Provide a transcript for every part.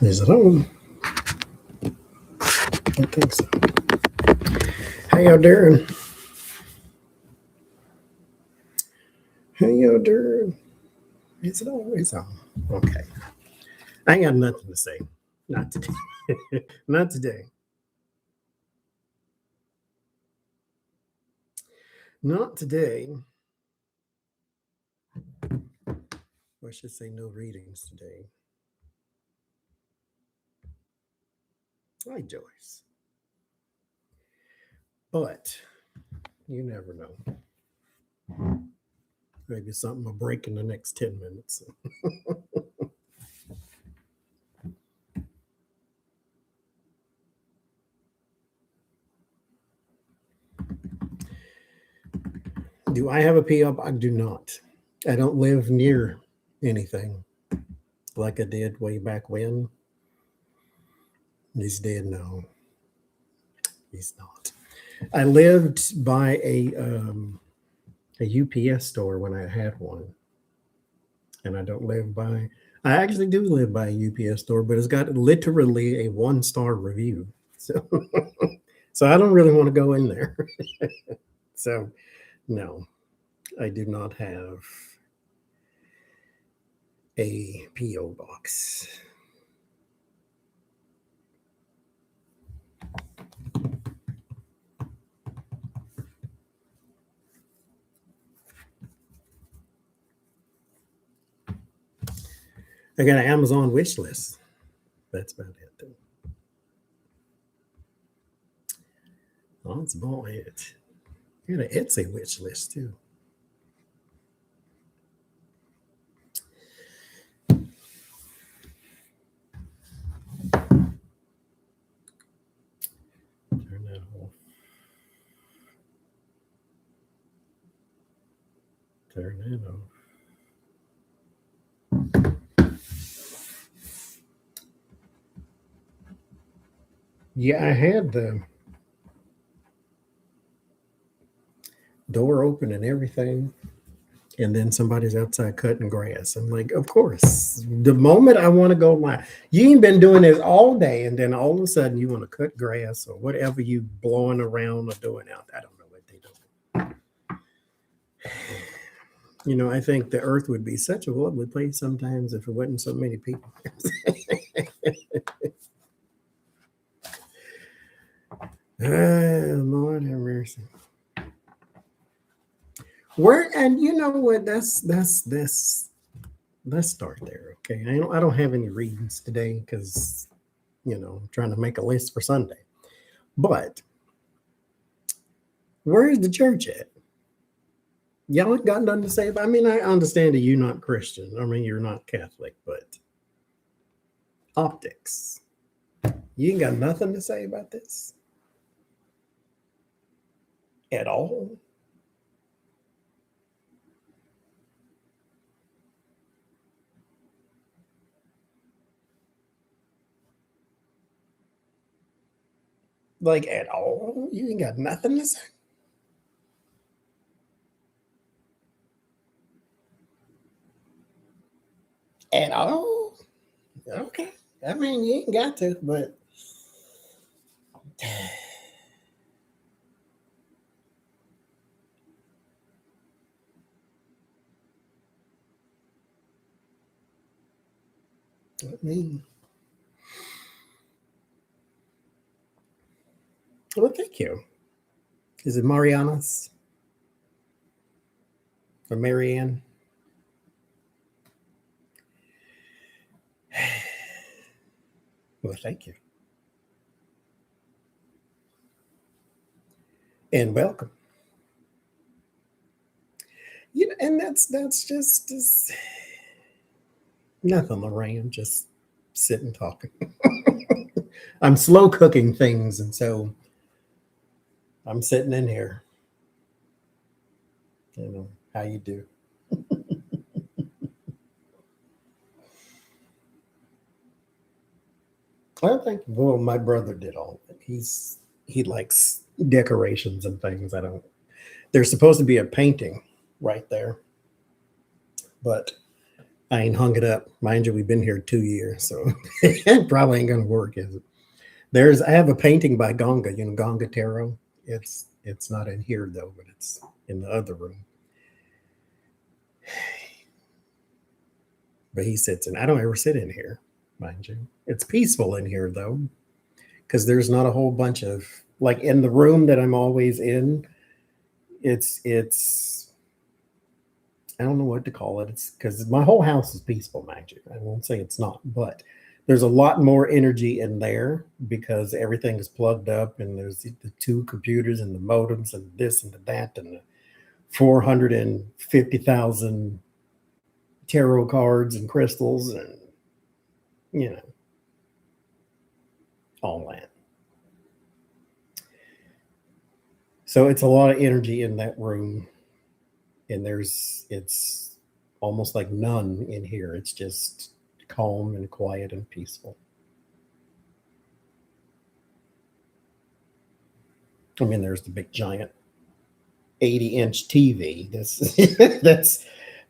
Is it on? I think so. How y'all doing? How y'all doing? Is it always on? Okay. I ain't got nothing to say. Not today. Not today. Not today. Or I should say no readings today. Hi, Joyce. But you never know. Maybe something will break in the next 10 minutes. Do I have a P.O. box? I do not. I don't live near anything like I did way back when. He's dead now. He's not. I lived by a UPS store when I had one, and I don't live by. I actually do live by a UPS store, but it's got literally a 1-star review. So, so I don't really want to go in there. So, no, I do not have a PO box. I got an Amazon wish list. That's about it. That's about it. I got an Etsy wish list too. Turn that off. Turn that off. Yeah, I had the door open and everything, and then somebody's outside cutting grass. I'm like, of course. The moment I want to go live, you ain't been doing this all day, and then all of a sudden you want to cut grass or whatever you blowing around or doing out. I don't know what they do. You know, I think the earth would be such a lovely place sometimes if it wasn't so many people. Lord have mercy. Where and you know what? That's let's start there. Okay. I don't have any readings today because I'm trying to make a list for Sunday. But where is the church at? Y'all ain't got nothing to say about. I mean, I understand that you're not Christian. I mean, you're not Catholic, but optics. You ain't got nothing to say about this at all. Like at all? You ain't got nothing to say. At all? Okay. I mean, you ain't got to, but I mean, well, thank you. Is it Mariana's or Marianne? Well, thank you. And welcome. And that's just nothing, Lorraine. Just sitting talking. I'm slow cooking things, and so I'm sitting in here. How you do. I think well, my brother did all of it. He likes decorations and things. I don't. There's supposed to be a painting right there, but I ain't hung it up. Mind you, we've been here 2 years, so it probably ain't gonna work, is it? I have a painting by Ganga, Ganga Tarot. It's not in here though, but it's in the other room. But he sits in. I don't ever sit in here, mind you. It's peaceful in here though, because there's not a whole bunch of, like, in the room that I'm always in. It's I don't know what to call it. It's because my whole house is peaceful, mind you. I won't say it's not, but there's a lot more energy in there because everything is plugged up, and there's the two computers and the modems and this and the that and the 450,000 tarot cards and crystals and all that. So it's a lot of energy in that room, and it's almost like none in here. It's just calm and quiet and peaceful. I mean, there's the big giant 80-inch TV. That's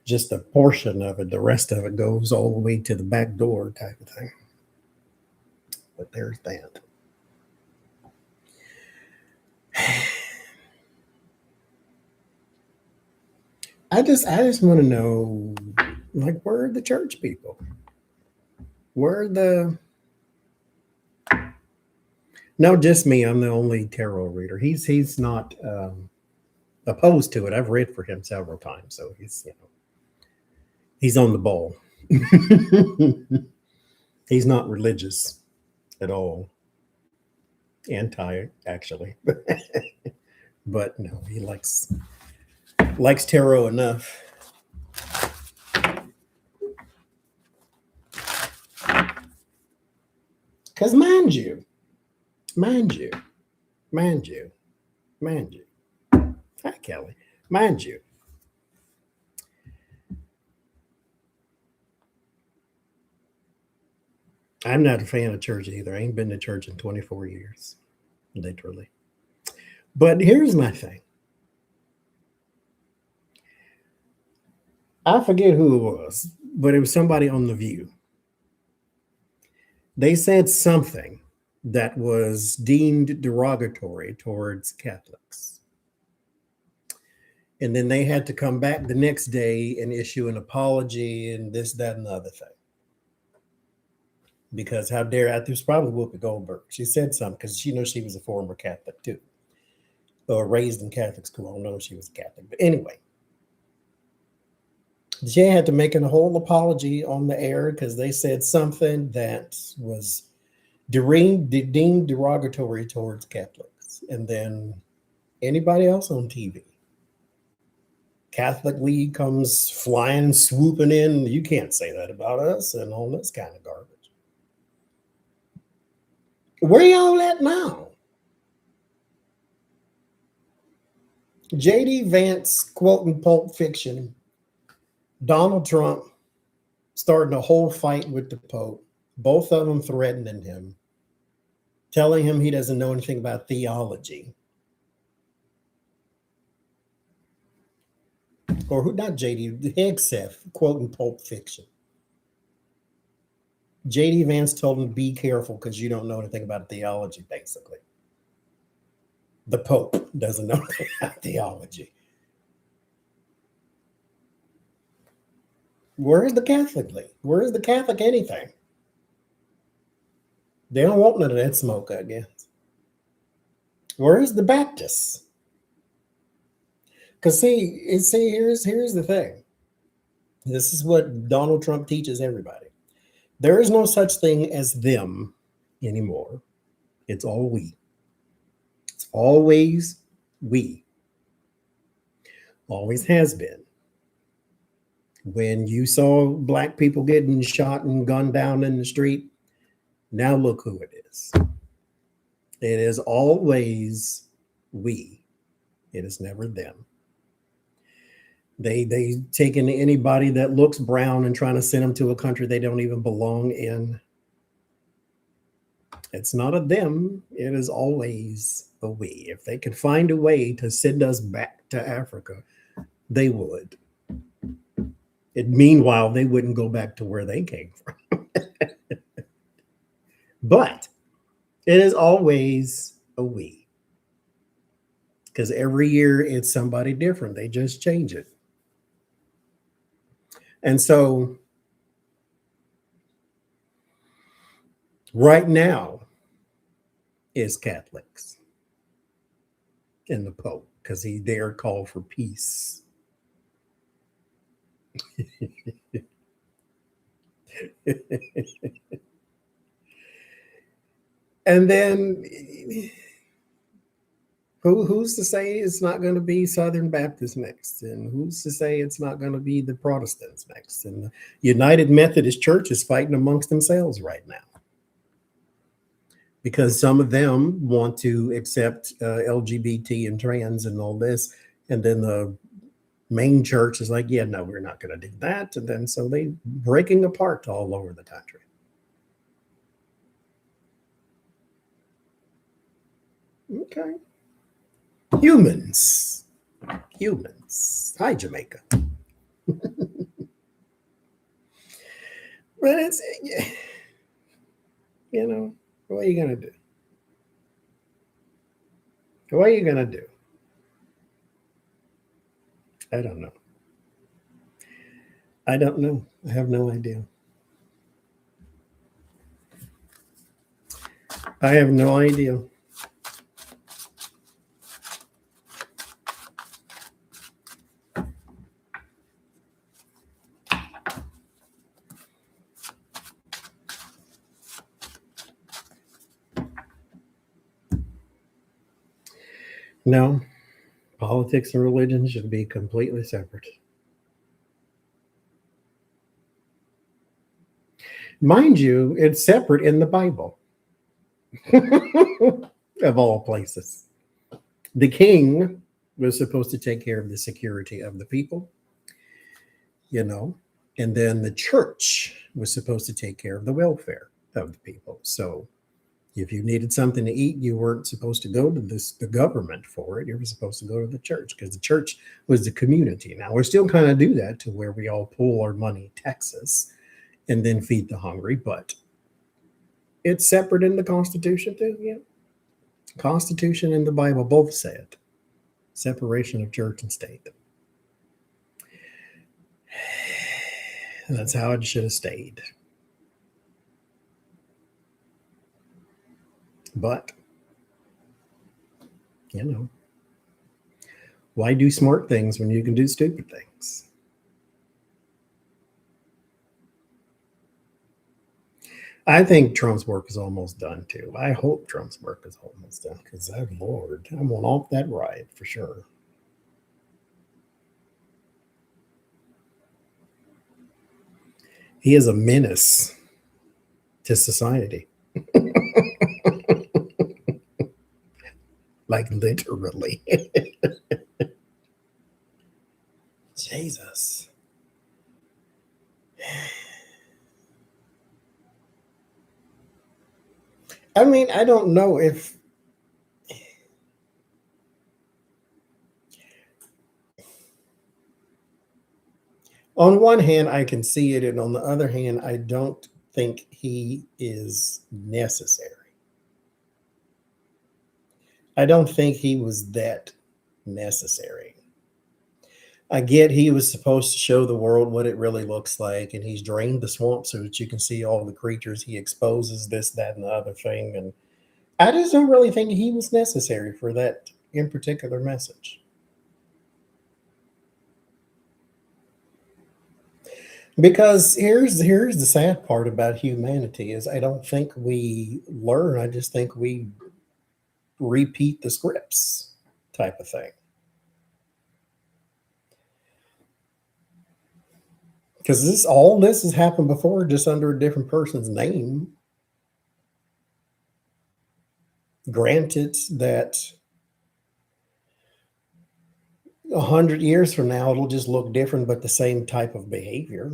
just a portion of it. The rest of it goes all the way to the back door type of thing. But there's that. I just want to know, like, where are the church people? Where are the No, just me. I'm the only tarot reader. He's not opposed to it. I've read for him several times, so he's on the ball. He's not religious at all. Anti, actually. But no, he likes tarot enough. Because mind you, hi Kelly, mind you, I'm not a fan of church either. I ain't been to church in 24 years, literally. But here's my thing. I forget who it was, but it was somebody on The View. They said something that was deemed derogatory towards Catholics. And then they had to come back the next day and issue an apology and this, that, and the other thing. Because how dare it was probably Whoopi Goldberg. She said something because she was a former Catholic too. Or raised in Catholic school. I don't know if she was Catholic. But anyway, she had to make a whole apology on the air because they said something that was deemed derogatory towards Catholics. And then anybody else on TV, Catholic League comes flying, swooping in. You can't say that about us and all this kind of garbage. Where y'all at now? J.D. Vance quoting Pulp Fiction. Donald Trump starting a whole fight with the Pope. Both of them threatening him, telling him he doesn't know anything about theology. Or who? Not J.D. Hegseth quoting Pulp Fiction. J.D. Vance told him, be careful because you don't know anything about theology, basically. The Pope doesn't know anything about theology. Where is the Catholic League? Where is the Catholic anything? They don't want none of that smoke, I guess. Where is the Baptists? Because here's the thing. This is what Donald Trump teaches everybody. There is no such thing as them anymore. It's all we. It's always we. Always has been. When you saw black people getting shot and gunned down in the street, now look who it is. It is always we. It is never them. They taking anybody that looks brown and trying to send them to a country they don't even belong in. It's not a them. It is always a we. If they could find a way to send us back to Africa, they would. Meanwhile, they wouldn't go back to where they came from. But it is always a we, because every year it's somebody different. They just change it. And so right now is Catholics and the Pope, because he dare call for peace. And then who's to say it's not going to be Southern Baptist next? And who's to say it's not going to be the Protestants next? And the United Methodist Church is fighting amongst themselves right now, because some of them want to accept LGBT and trans and all this. And then the main church is like, yeah, no, we're not going to do that. And then so they breaking apart all over the country. Okay. Humans. Hi, Jamaica. But it's, what are you going to do? What are you going to do? I don't know. I don't know. I have no idea. I have no idea. No, politics and religion should be completely separate. Mind you, it's separate in the Bible, of all places. The king was supposed to take care of the security of the people, and then the church was supposed to take care of the welfare of the people. So if you needed something to eat, you weren't supposed to go to the government for it. You were supposed to go to the church, because the church was the community. Now we still kind of do that, to where we all pool our money, taxes, and then feed the hungry. But it's separate in the Constitution too. Yeah, Constitution and the Bible both say it. Separation of church and state. That's how it should have stayed. But why do smart things when you can do stupid things? I think Trump's work is almost done too. I hope Trump's work is almost done, because, oh Lord, I want off that ride for sure. He is a menace to society. Like, literally. Jesus. I mean, I don't know if on one hand I can see it, and on the other hand, I don't think he is necessary. I don't think he was that necessary. I get he was supposed to show the world what it really looks like, and he's drained the swamp so that you can see all the creatures he exposes, this, that, and the other thing. And I just don't really think he was necessary for that in particular message. Because here's the sad part about humanity is I don't think we learn. I just think we repeat the scripts, type of thing. Because this has happened before, just under a different person's name. Granted that 100 years from now it'll just look different, but the same type of behavior.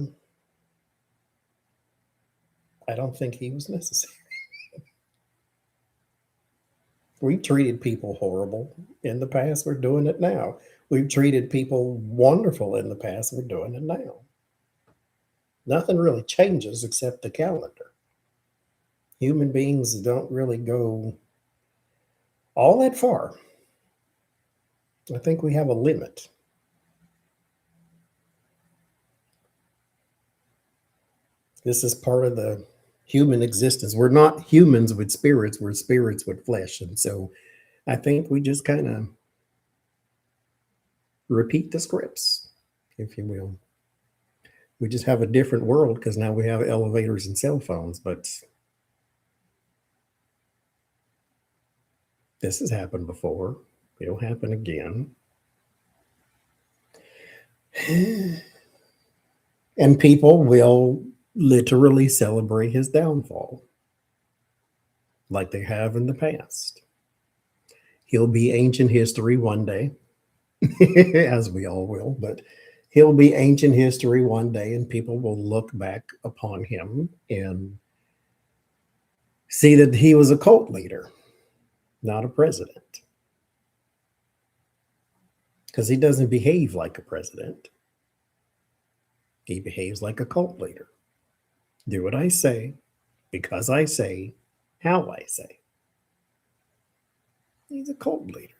I don't think he was necessary. We treated people horrible in the past. We're doing it now. We've treated people wonderful in the past. We're doing it now. Nothing really changes except the calendar. Human beings don't really go all that far. I think we have a limit. This is part of the human existence. We're not humans with spirits, we're spirits with flesh. And so I think we just kind of repeat the scripts, if you will. We just have a different world because now we have elevators and cell phones, but this has happened before. It'll happen again. And people will literally celebrate his downfall like they have in the past. He'll be ancient history one day, as we all will, but he'll be ancient history one day, and people will look back upon him and see that he was a cult leader, not a president. Because he doesn't behave like a president. He behaves like a cult leader. Do what I say, because I say, how I say. He's a cult leader.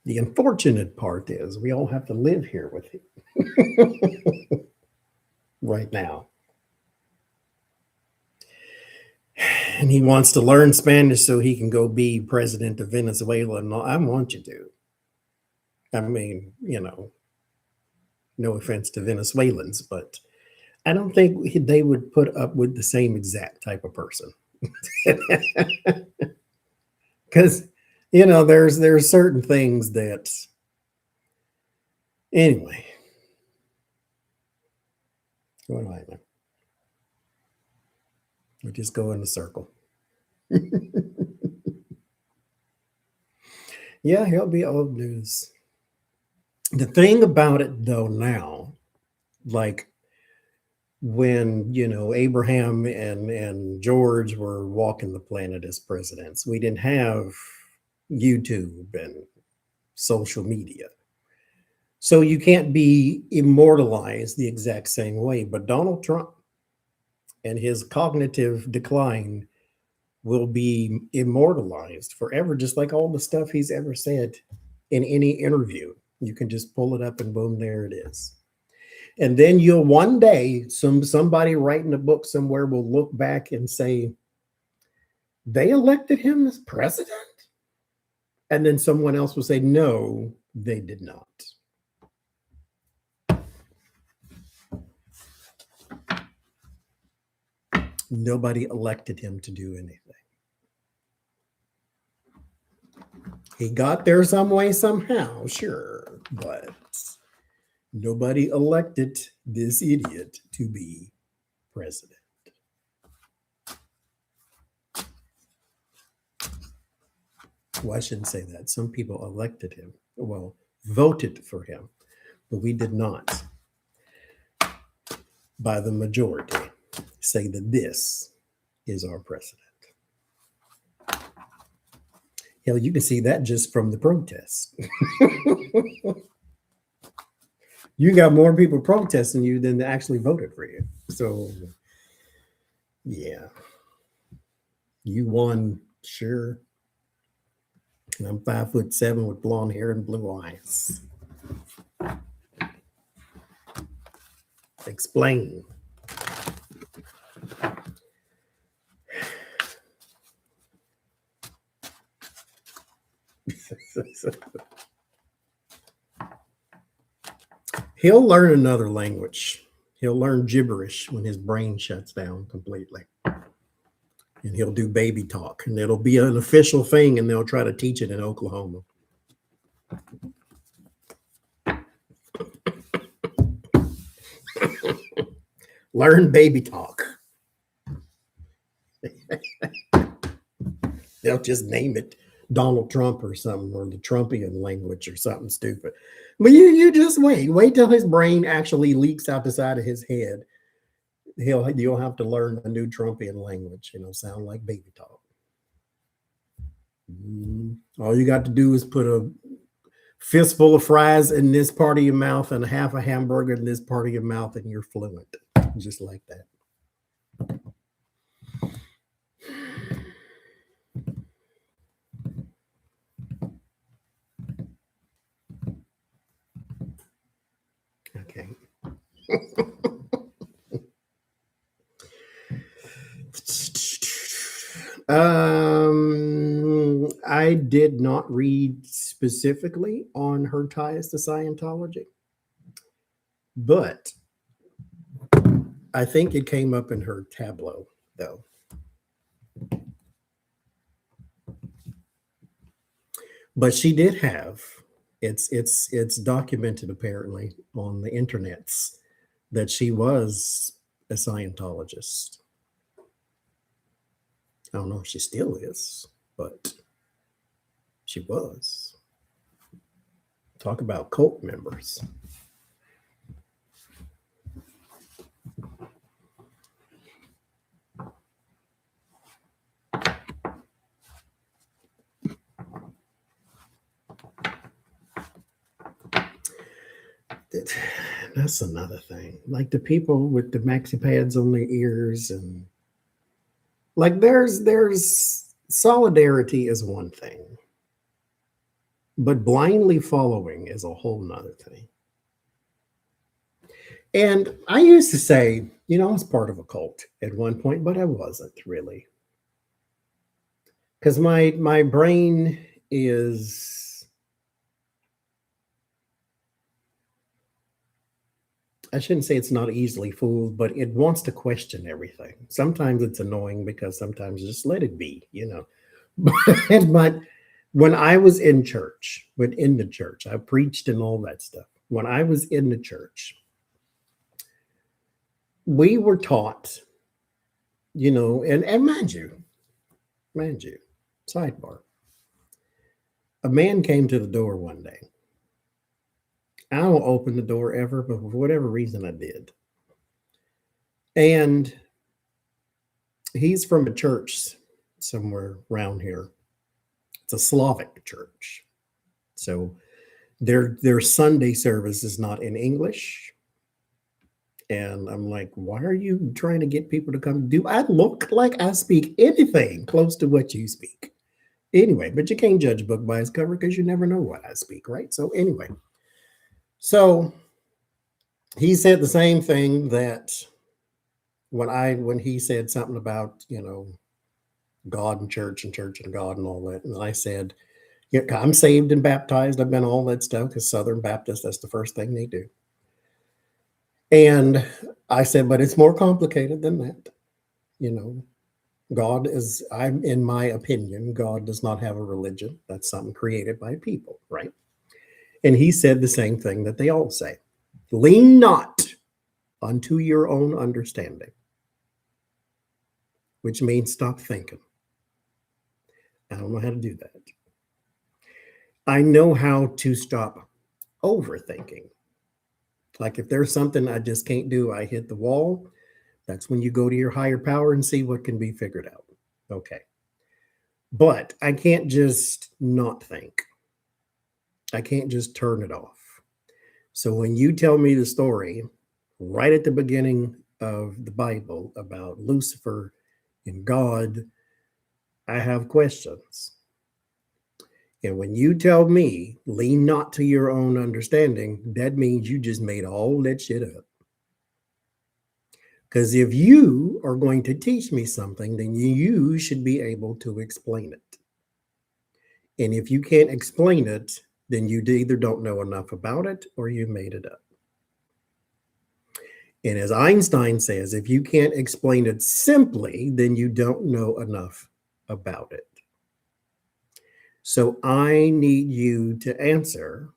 The unfortunate part is we all have to live here with him right now. And he wants to learn Spanish so he can go be president of Venezuela. And I want you to. I mean, no offense to Venezuelans, but I don't think they would put up with the same exact type of person. Because, there's certain things that, anyway, what do I know? We just go in a circle. Yeah, he'll be old news. The thing about it, though, now, like when, Abraham and George were walking the planet as presidents, we didn't have YouTube and social media. So you can't be immortalized the exact same way. But Donald Trump and his cognitive decline will be immortalized forever, just like all the stuff he's ever said in any interview. You can just pull it up and boom, there it is. And then you'll one day, somebody writing a book somewhere will look back and say, they elected him as president? And then someone else will say, no, they did not. Nobody elected him to do anything. He got there some way, somehow, sure, but nobody elected this idiot to be president. Well, I shouldn't say that. Some people elected him, voted for him, but we did not, by the majority, say that this is our president. Hell, you can see that just from the protests. You got more people protesting you than actually voted for you. So, yeah. You won, sure. And I'm 5'7" with blonde hair and blue eyes. Explain. He'll learn another language. He'll learn gibberish when his brain shuts down completely. And he'll do baby talk, and it'll be an official thing, and they'll try to teach it in Oklahoma. Learn baby talk. They'll just name it Donald Trump or something, or the Trumpian language or something stupid. But you just wait till his brain actually leaks out the side of his head. You'll have to learn a new Trumpian language, sound like baby talk. All you got to do is put fistful of fries in this part of your mouth and half a hamburger in this part of your mouth, and you're fluent, just like that. Okay. I did not read specifically on her ties to Scientology, but I think it came up in her tableau, though. But she did have it's documented apparently on the internets that she was a Scientologist. I don't know if she still is, but she was. Talk about cult members. That's another thing. Like the people with the maxi pads on their ears, and like there's solidarity is one thing, but blindly following is a whole nother thing. And I used to say, I was part of a cult at one point, but I wasn't really. Because my brain is, I shouldn't say it's not easily fooled, but it wants to question everything. Sometimes it's annoying because sometimes just let it be, But when I was in church, I preached and all that stuff. When I was in the church, we were taught, and mind you, sidebar, a man came to the door one day. I don't open the door ever, but for whatever reason I did. And he's from a church somewhere around here. It's a Slavic church. So their Sunday service is not in English. And I'm like, why are you trying to get people to come? Do I look like I speak anything close to what you speak? Anyway, but you can't judge a book by its cover because you never know what I speak, right? So anyway, so he said the same thing that when he said something about, God and church and God and all that. And I said, I'm saved and baptized. I've been all that stuff because Southern Baptists, that's the first thing they do. And I said, but it's more complicated than that. God is, in my opinion, God does not have a religion. That's something created by people, right? And he said the same thing that they all say. Lean not unto your own understanding, which means stop thinking. I don't know how to do that. I know how to stop overthinking. Like if there's something I just can't do, I hit the wall. That's when you go to your higher power and see what can be figured out. Okay. But I can't just not think. I can't just turn it off. So when you tell me the story right at the beginning of the Bible about Lucifer and God, I have questions. And when you tell me, lean not to your own understanding, that means you just made all that shit up. Because if you are going to teach me something, then you should be able to explain it. And if you can't explain it, then you either don't know enough about it or you made it up. And as Einstein says, if you can't explain it simply, then you don't know enough about it. So I need you to answer,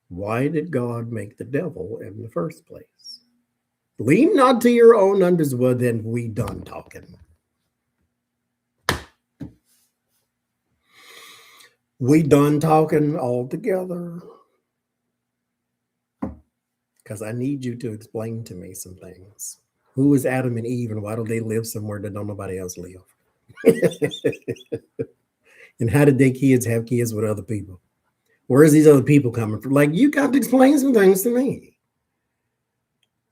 why did God make the devil in the first place? Lean not to your own understanding. Well, then we done talking. We done talking altogether. Because I need you to explain to me some things. Who is Adam and Eve, and why do they live somewhere that don't nobody else live? And how did their kids have kids with other people? Where's these other people coming from? Like, you got to explain some things to me.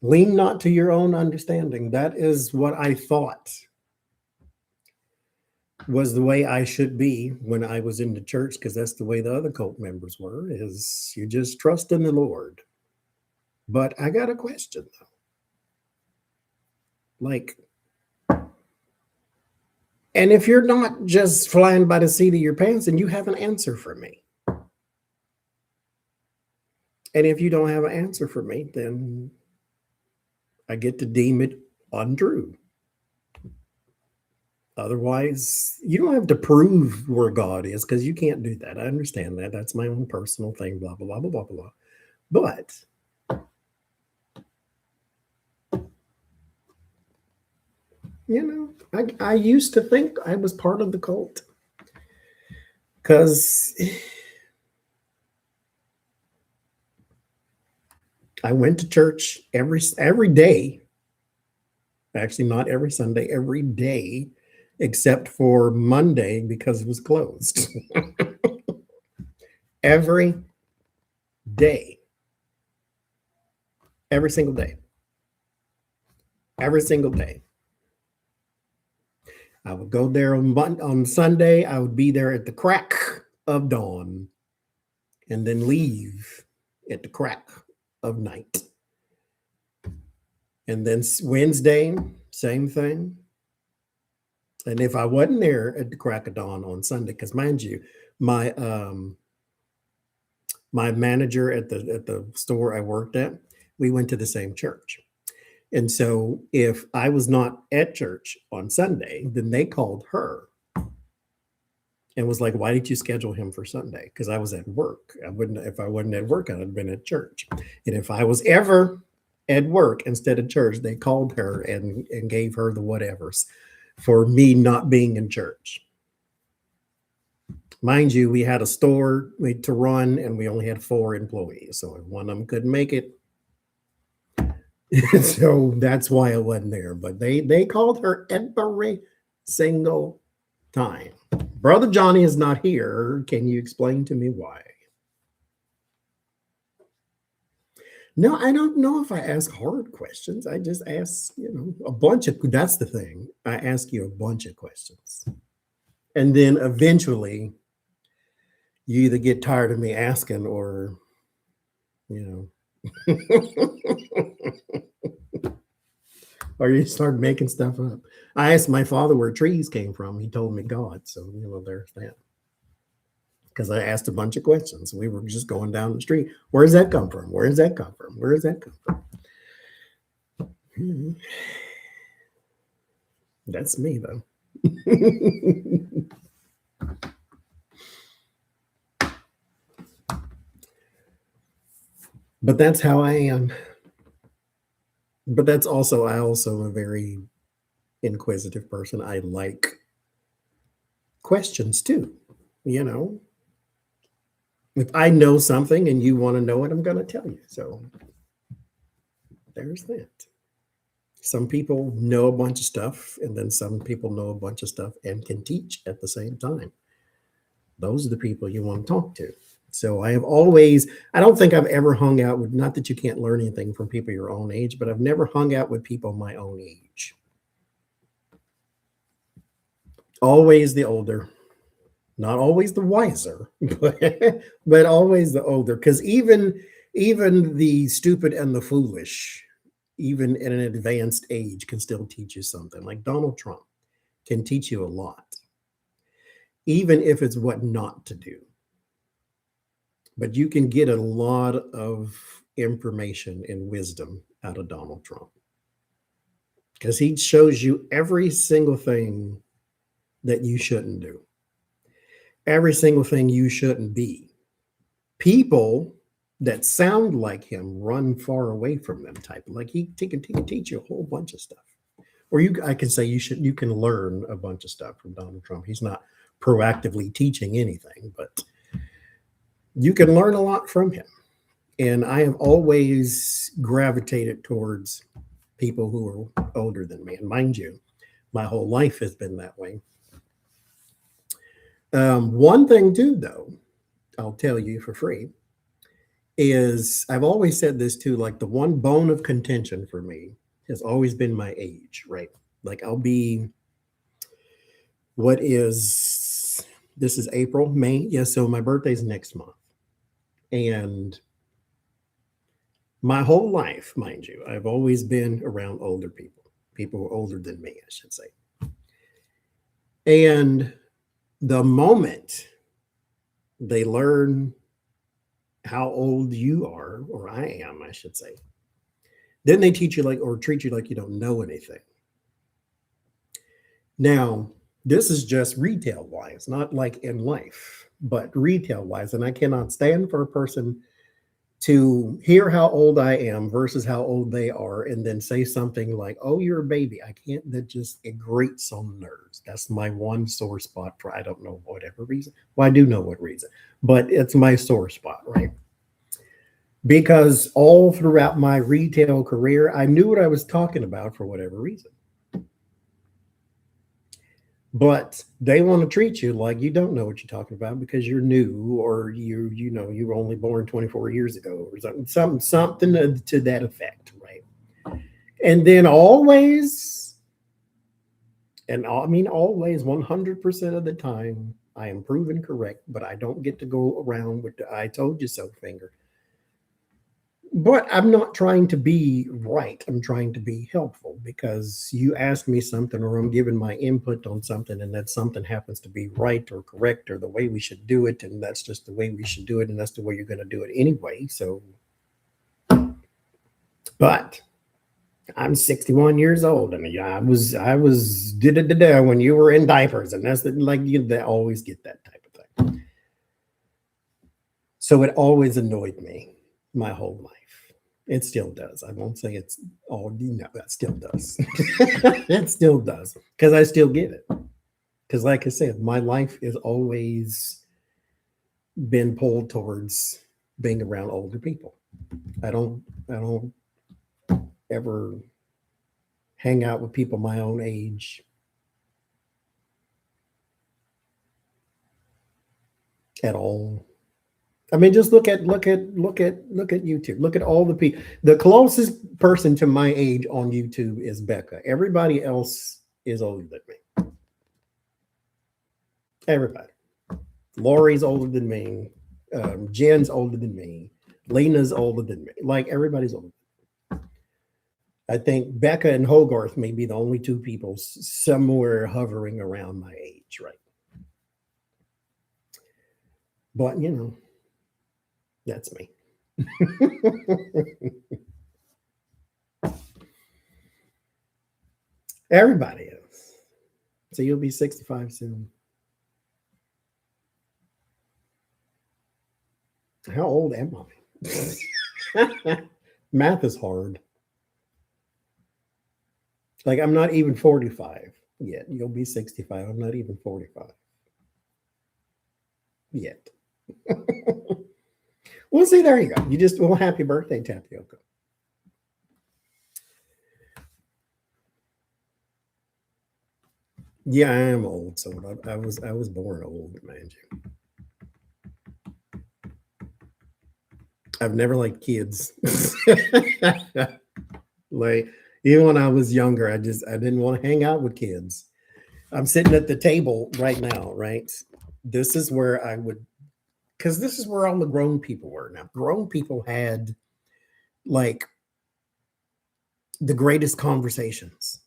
Lean not to your own understanding. That is what I thought was the way I should be when I was in the church, because that's the way the other cult members were, is you just trust in the Lord. But I got a question, though. Like, and if you're not just flying by the seat of your pants, then you have an answer for me. And if you don't have an answer for me, then I get to deem it untrue. Otherwise, you don't have to prove where God is, because you can't do that. I understand that. That's my own personal thing, blah, blah, blah, blah, blah, blah. But I used to think I was part of the cult, because I went to church every day. Actually, not every Sunday, every day, except for Monday because it was closed. Every day. Every single day. Every single day. I would go there on Sunday. I would be there at the crack of dawn and then leave at the crack of night. And then Wednesday, same thing. And if I wasn't there at the crack of dawn on Sunday, because mind you, my manager at the store I worked at, we went to the same church. And so if I was not at church on Sunday, then they called her and was like, why did you schedule him for Sunday? Because I was at work. If I wasn't at work, I'd have been at church. And if I was ever at work instead of church, they called her and gave her the whatevers for me not being in church. Mind you, we had a store to run and we only had 4 employees. So if one of them couldn't make it, so that's why I wasn't there. But they called her every single time. Brother Johnny is not here. Can you explain to me why? No, I don't know if I ask hard questions. I just ask, a bunch of, that's the thing. I ask you a bunch of questions. And then eventually you either get tired of me asking or, or you start making stuff up. I asked my father where trees came from. He told me God. So, there's that. Because I asked a bunch of questions. We were just going down the street. Where does that come from? Where does that come from? Where does that come from? That's me, though. But that's how I am. But I also am a very inquisitive person. I like questions too. If I know something and you want to know it, I'm going to tell you. So there's that. Some people know a bunch of stuff, and then some people know a bunch of stuff and can teach at the same time. Those are the people you want to talk to. So I don't think I've ever hung out with, not that you can't learn anything from people your own age, but I've never hung out with people my own age. Always the older. Not always the wiser, but always the older. Because even the stupid and the foolish, even at an advanced age, can still teach you something. Like Donald Trump can teach you a lot, even if it's what not to do. But you can get a lot of information and wisdom out of Donald Trump, because he shows you every single thing that you shouldn't do. Every single thing you shouldn't be. People that sound like him run far away from them type. Like he can teach you a whole bunch of stuff. Or I can say you can learn a bunch of stuff from Donald Trump. He's not proactively teaching anything, but you can learn a lot from him. And I have always gravitated towards people who are older than me. And mind you, my whole life has been that way. One thing too, though, I'll tell you for free, is I've always said this too, like the one bone of contention for me has always been my age, right? Like I'll be, what is, this is April, May. Yeah, so my birthday's next month. And my whole life, mind you, I've always been around older people, people older than me, I should say. And the moment they learn how old you are, or I am, I should say, then they teach you like, or treat you like you don't know anything. Now, this is just retail wise, not like in life, but retail wise. And I cannot stand for a person to hear how old I am versus how old they are, and then say something like, "Oh, you're a baby." I can't. That just, it grates on nerves. That's my one sore spot for, I don't know, whatever reason. Well, I do know what reason, but it's my sore spot, right? Because all throughout my retail career, I knew what I was talking about for whatever reason. But they want to treat you like you don't know what you're talking about because you're new, or you were only born 24 years ago, or something to that effect, right? And then always, I mean always, 100% of the time, I am proven correct, but I don't get to go around with the "I told you so" finger. But I'm not trying to be right. I'm trying to be helpful, because you ask me something, or I'm giving my input on something, and that something happens to be right or correct or the way we should do it. And that's just the way we should do it. And that's the way you're going to do it anyway. So, but I'm 61 years old, and I was when you were in diapers, and that's like, they always get that type of thing. So it always annoyed me my whole life. It still does. I won't say it's all, that still does. It still does, because I still get it. Because, like I said, my life has always been pulled towards being around older people. I don't ever hang out with people my own age at all. I mean, just look at YouTube. Look at all the people. The closest person to my age on YouTube is Becca. Everybody else is older than me. Everybody. Lori's older than me. Jen's older than me. Lena's older than me. Like, everybody's older. I think Becca and Hogarth may be the only two people somewhere hovering around my age, right? But that's me. Everybody is. So you'll be 65 soon. How old am I? Math is hard. Like, I'm not even 45 yet. You'll be 65. I'm not even 45 yet. Well, see, there you go. Well, happy birthday, Tapioca. Yeah, I am old. So I was born old, mind you. I've never liked kids. Like, even when I was younger, I didn't want to hang out with kids. I'm sitting at the table right now, right? This is where I would, because this is where all the grown people were. Now, grown people had like the greatest conversations.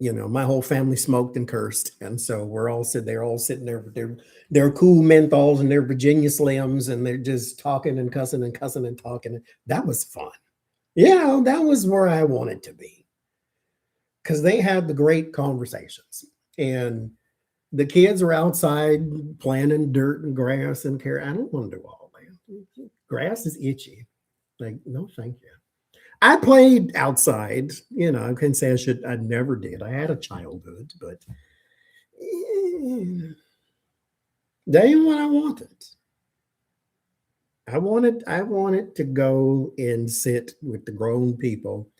My whole family smoked and cursed, and so they're all sitting there with their cool menthols and their Virginia Slims, and they're just talking and cussing and cussing and talking. That was fun. That was where I wanted to be, because they had the great conversations, and the kids are outside playing in dirt and grass and care. I don't want to do all that. Grass is itchy. Like, no, thank you. I played outside. I can say I never did. I had a childhood, but that ain't what I wanted. I wanted to go and sit with the grown people.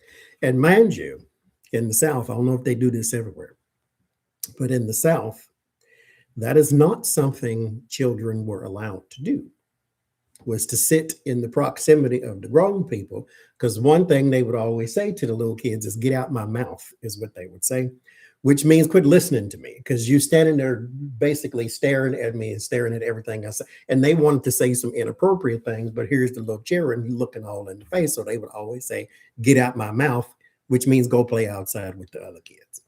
And mind you, in the South, I don't know if they do this everywhere, but in the South, That is not something children were allowed to do, was to sit in the proximity of the grown people. Because one thing they would always say to the little kids is, get out my mouth, is what they would say, which means quit listening to me, because you standing there basically staring at me and staring at everything I say. And they wanted to say some inappropriate things, but here's the little children looking all in the face. So they would always say, get out my mouth, which means go play outside with the other kids.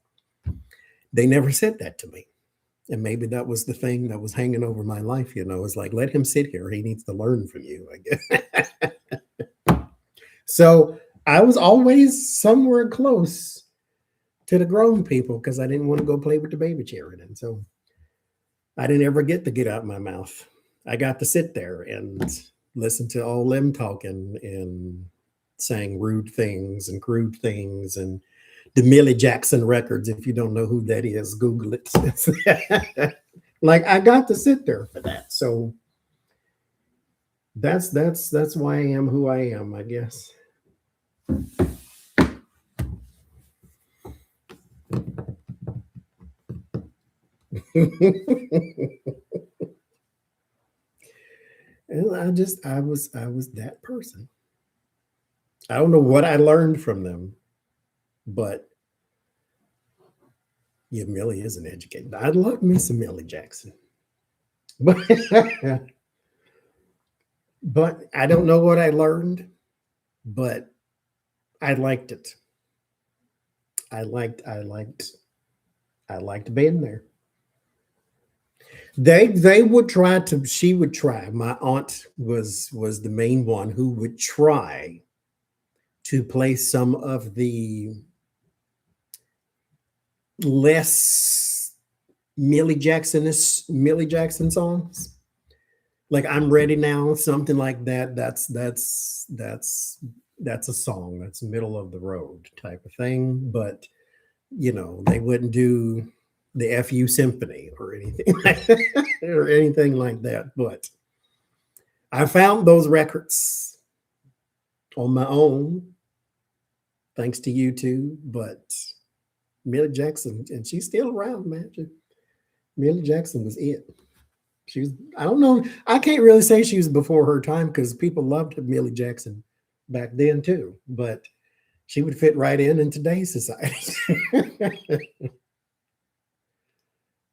They never said that to me. And maybe that was the thing that was hanging over my life, it's like, let him sit here. He needs to learn from you, I guess. So I was always somewhere close to the grown people because I didn't want to go play with the baby children. And so I didn't ever get to get out my mouth. I got to sit there and listen to all them talking and saying rude things and crude things, and the Millie Jackson records. If you don't know who that is, Google it. Like, I got to sit there for that. So that's why I am who I am, I guess. And I was that person. I don't know what I learned from them, but yeah, Millie is an educator. I love me some Millie Jackson. But but I don't know what I learned, but I liked it. I liked being there. They would try to, she would try. My aunt was the main one who would try to play some of the less Millie Jackson songs. Like, I'm ready now, something like that. That's a song. That's middle of the road type of thing. But they wouldn't do the FU Symphony or anything or anything like that. But I found those records on my own, thanks to YouTube. But Millie Jackson, and she's still around, man. Millie Jackson was it. She was, I don't know, I can't really say she was before her time because people loved Millie Jackson back then too. But she would fit right in today's society.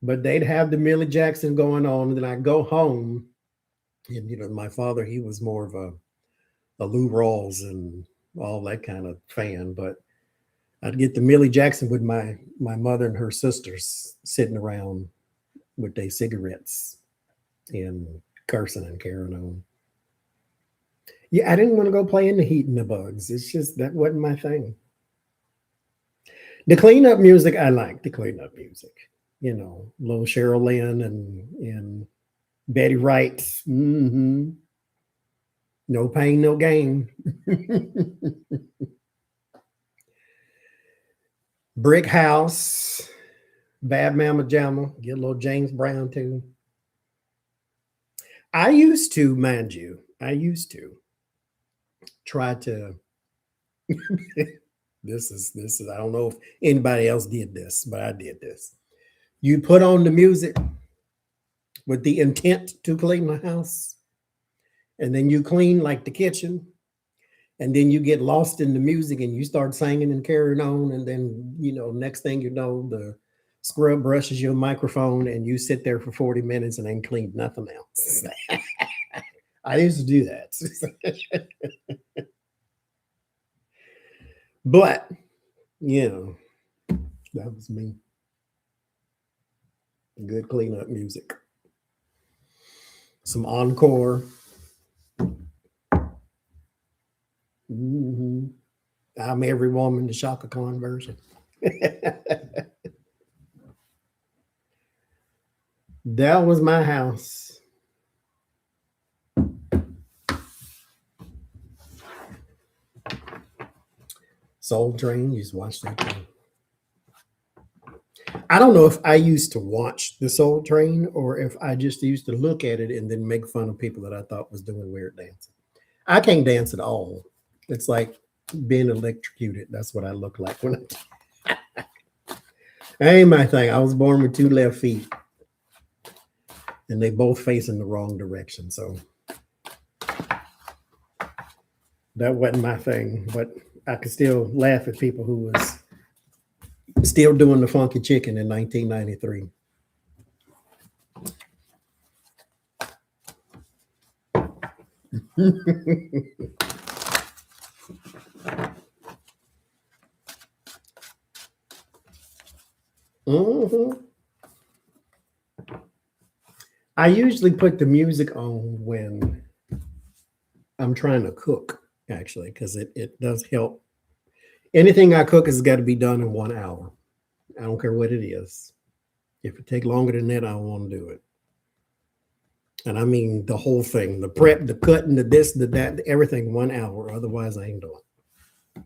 But they'd have the Millie Jackson going on, and then I'd go home, and my father, he was more of a Lou Rawls and all that kind of fan. But I'd get the Millie Jackson with my mother and her sisters sitting around with their cigarettes and cursing and carrying on. Yeah, I didn't want to go play in the heat and the bugs. It's just that wasn't my thing. The cleanup music, I like the cleanup music. Little Cheryl Lynn and Betty Wright. Mm-hmm. No pain, no gain. Brick House, Bad Mama Jamma, get a little James Brown too. I used to, mind you, try to. This is. I don't know if anybody else did this, but I did this. You put on the music with the intent to clean the house, and then you clean like the kitchen, and then you get lost in the music and you start singing and carrying on, and then next thing you know, the scrub brushes your microphone and you sit there for 40 minutes and ain't cleaned nothing else. I used to do that. But that was me. Good cleanup music. Some encore. Mm-hmm. I'm Every Woman, the Shaka Khan version. That was my house. Soul Train, you just watch that thing. I don't know if I used to watch the Soul Train or if I just used to look at it and then make fun of people that I thought was doing weird dancing. I can't dance at all. It's like being electrocuted. That's what I look like when I. That ain't my thing. I was born with 2 left feet. and they both face in the wrong direction. So that wasn't my thing, but I could still laugh at people who was still doing the funky chicken in 1993. Mm-hmm. I usually put the music on when I'm trying to cook, actually, because it does help. Anything I cook has got to be done in 1 hour. I don't care what it is. If it take longer than that, I don't want to do it. And I mean the whole thing, the prep, the cutting, the this, the that, everything 1 hour. Otherwise, I ain't doing it.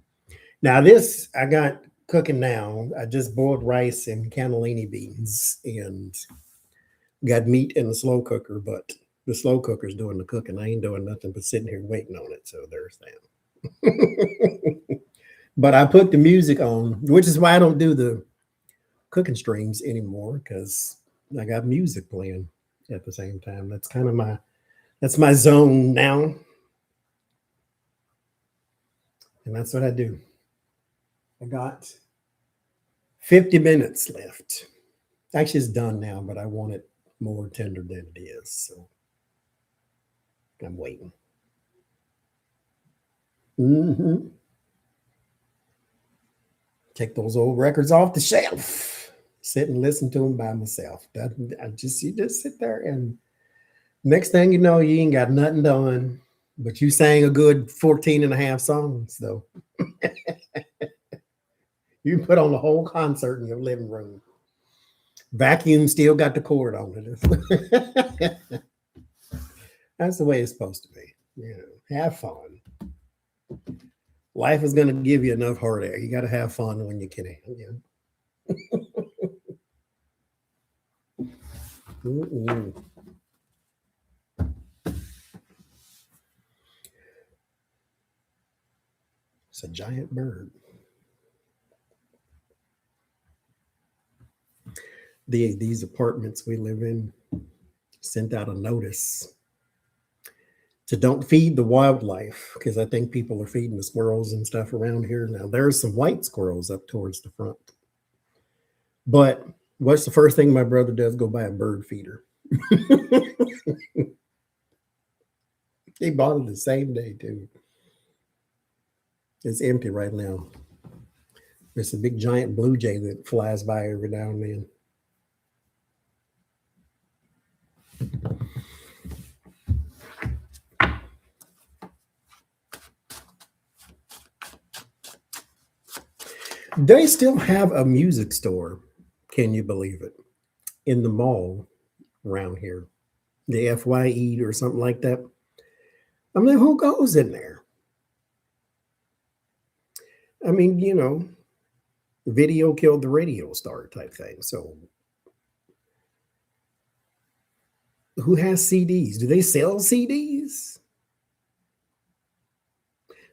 Now this I got cooking now. I just boiled rice and cannellini beans and got meat in the slow cooker, but the slow cooker's doing the cooking. I ain't doing nothing but sitting here waiting on it. So there's that. But I put the music on, which is why I don't do the cooking streams anymore, because I got music playing at the same time. That's kind of my zone now. And that's what I do. I got 50 minutes left. Actually, it's done now, but I want it more tender than it is. So I'm waiting. Mm-hmm. Take those old records off the shelf. Sit and listen to them by myself. You just sit there, and next thing you know, you ain't got nothing done, but you sang a good 14 and a half songs, though. You put on the whole concert in your living room. Vacuum still got the cord on it. That's the way it's supposed to be. Have fun. Life is going to give you enough heartache. You got to have fun when you can. It's a giant bird. These apartments we live in sent out a notice to don't feed the wildlife, because I think people are feeding the squirrels and stuff around here. Now, there's some white squirrels up towards the front. But what's the first thing my brother does? Go buy a bird feeder. He bought it the same day, too. It's empty right now. There's a big giant blue jay that flies by every now and then. They still have a music store, can you believe it, in the mall around here, the FYE or something like that. I mean, who goes in there? I mean, video killed the radio star type thing. So who has CDs? Do they sell CDs?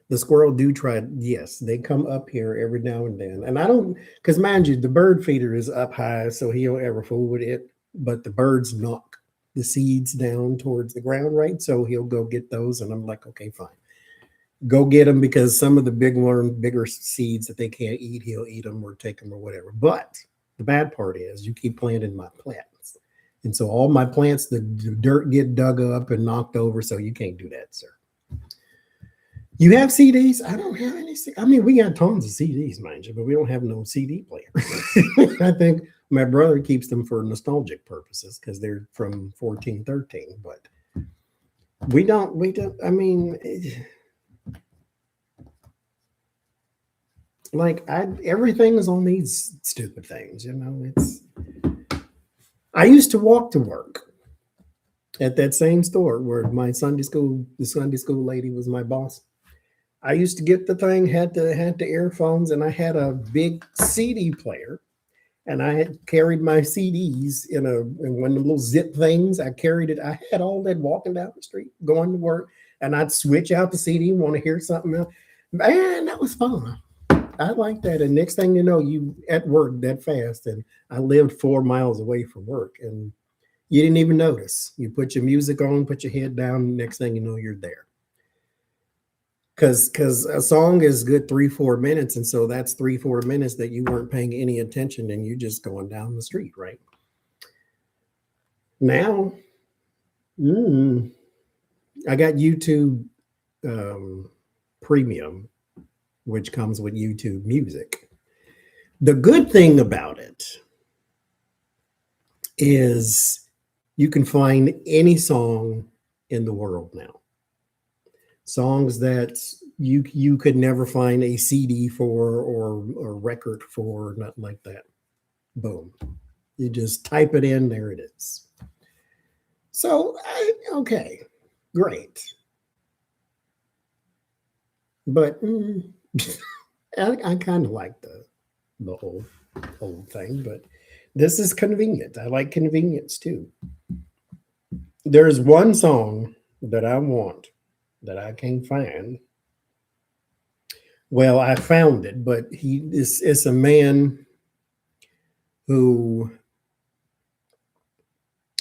The squirrel do try. Yes, they come up here every now and then. And I don't, because mind you, the bird feeder is up high, so he don't ever fool with it. But the birds knock the seeds down towards the ground, right? So he'll go get those. And I'm like, okay, fine. Go get them, because some of the bigger seeds that they can't eat, he'll eat them or take them or whatever. But the bad part is you keep planting my plants. And so all my plants, the dirt get dug up and knocked over. So you can't do that, sir. You have CDs? I don't have any. I mean, we got tons of CDs, mind you, but we don't have no CD player. I think my brother keeps them for nostalgic purposes because they're from 1413. But we don't. I mean, everything is on these stupid things. I used to walk to work at that same store where the Sunday school lady was my boss. I used to get the thing, had the earphones, and I had a big CD player, and I had carried my CDs in one of the little zip things. I carried it. I had all that walking down the street, going to work, and I'd switch out the CD, want to hear something else. Man, that was fun. I like that. And next thing you know, you at work that fast, and I lived 4 miles away from work, and You didn't even notice. You put your music on, put your head down. Next thing you know, you're there. Because a song is good 3-4 minutes, and so that's 3-4 minutes that you weren't paying any attention, and you just going down the street, right? Now, mm, I got YouTube um, Premium, which comes with YouTube Music. The good thing about it is you can find any song in the world now. Songs that you could never find a CD for or a record for, nothing like that. Boom. You just type it in, there it is. So, okay, great. But I kind of like the old thing, but this is convenient. I like convenience too. There's one song that I want that I can't find. Well, I found it, but it's a man who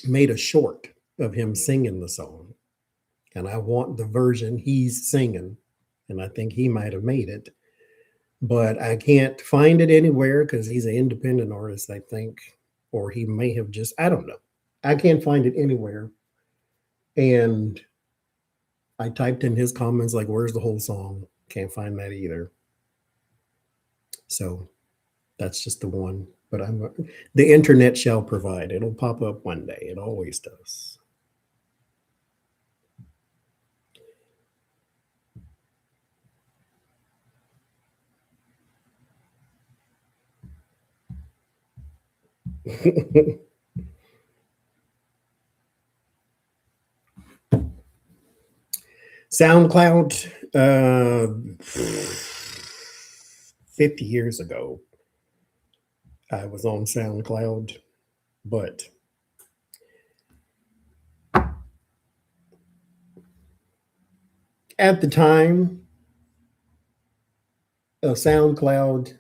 made a short of him singing the song, and I want the version he's singing, and I think he might have made it, but I can't find it anywhere because he's an independent artist, I think, or he may have just, I don't know. I can't find it anywhere. And I typed in his comments, like, where's the whole song? Can't find that either. So that's just the one. But the internet shall provide. It'll pop up one day. It always does. SoundCloud, 50 years ago, I was on SoundCloud, but at the time of SoundCloud,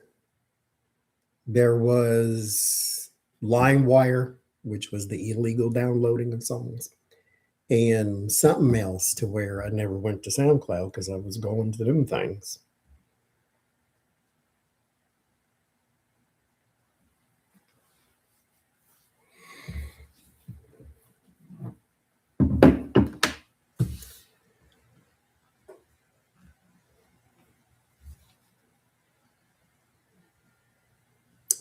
there was LimeWire, which was the illegal downloading of songs, and something else to where I never went to SoundCloud because I was going to them things.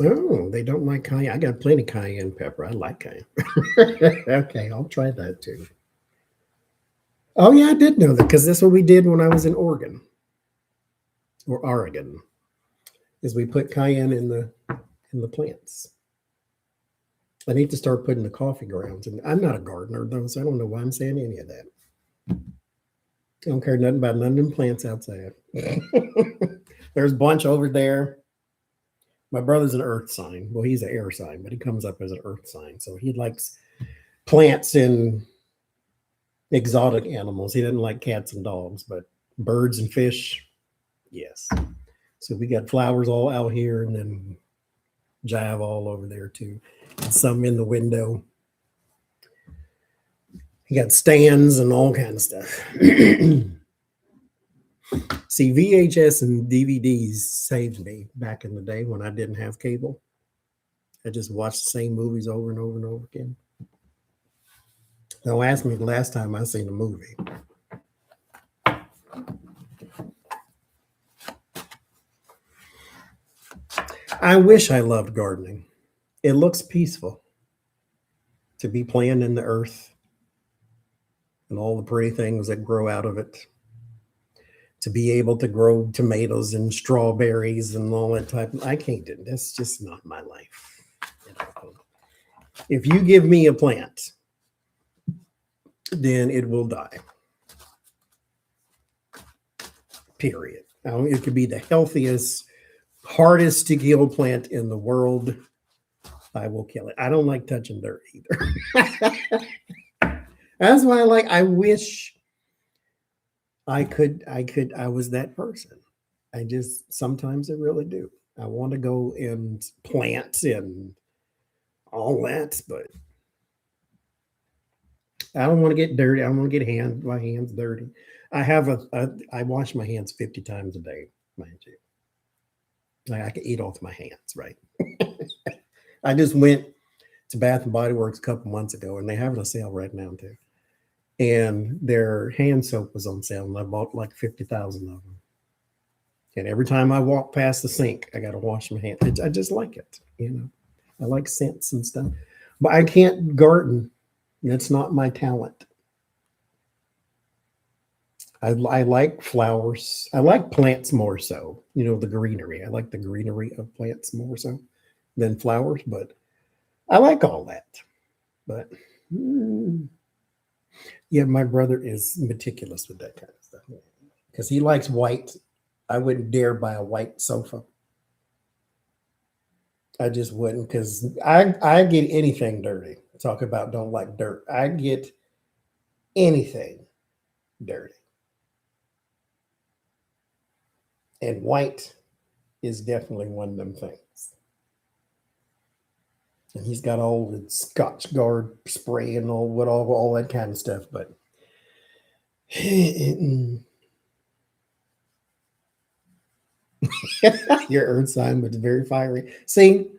Oh, they don't like cayenne. I got plenty of cayenne pepper. I like cayenne. Okay, I'll try that too. Oh yeah, I did know that because that's what we did when I was in Oregon or Oregon. Is we put cayenne in the plants. I need to start putting the coffee grounds. And I'm not a gardener though, so I don't know why I'm saying any of that. I don't care nothing about none of them plants outside. There's a bunch over there. My brother's an earth sign. Well, he's an air sign, but he comes up as an earth sign. So he likes plants and exotic animals. He doesn't like cats and dogs, but birds and fish, yes. So we got flowers all out here and then jive all over there too. And some in the window. He got stands and all kinds of stuff. See, VHS and DVDs saved me back in the day when I didn't have cable. I just watched the same movies over and over and over again. Don't ask me the last time I seen a movie. I wish I loved gardening. It looks peaceful to be playing in the earth and all the pretty things that grow out of it. To be able to grow tomatoes and strawberries and all that type. I can't do it. That's just not my life. If you give me a plant, then it will die. Period. Now, it could be the healthiest, hardest to kill plant in the world. I will kill it. I don't like touching dirt either. That's why I wish I was that person. I just, sometimes I really do. I want to go and plant and all that, but I don't want to get dirty. I don't want to get my hands dirty. I wash my hands 50 times a day, mind you. Like I can eat off my hands, right? I just went to Bath and Body Works a couple months ago, and they have a sale right now too. And their hand soap was on sale, and I bought like 50,000 of them. And every time I walk past the sink, I got to wash my hands. I just like it, you know. I like scents and stuff, but I can't garden. That's not my talent. I like flowers. I like plants more so. You know, the greenery. I like the greenery of plants more so than flowers, but I like all that. But yeah, my brother is meticulous with that kind of stuff because he likes white. I wouldn't dare buy a white sofa. I just wouldn't because I get anything dirty. Talk about don't like dirt. I get anything dirty. And white is definitely one of them things. And he's got all the Scotch Guard spray and all that kind of stuff, but your earth sign was very fiery. See,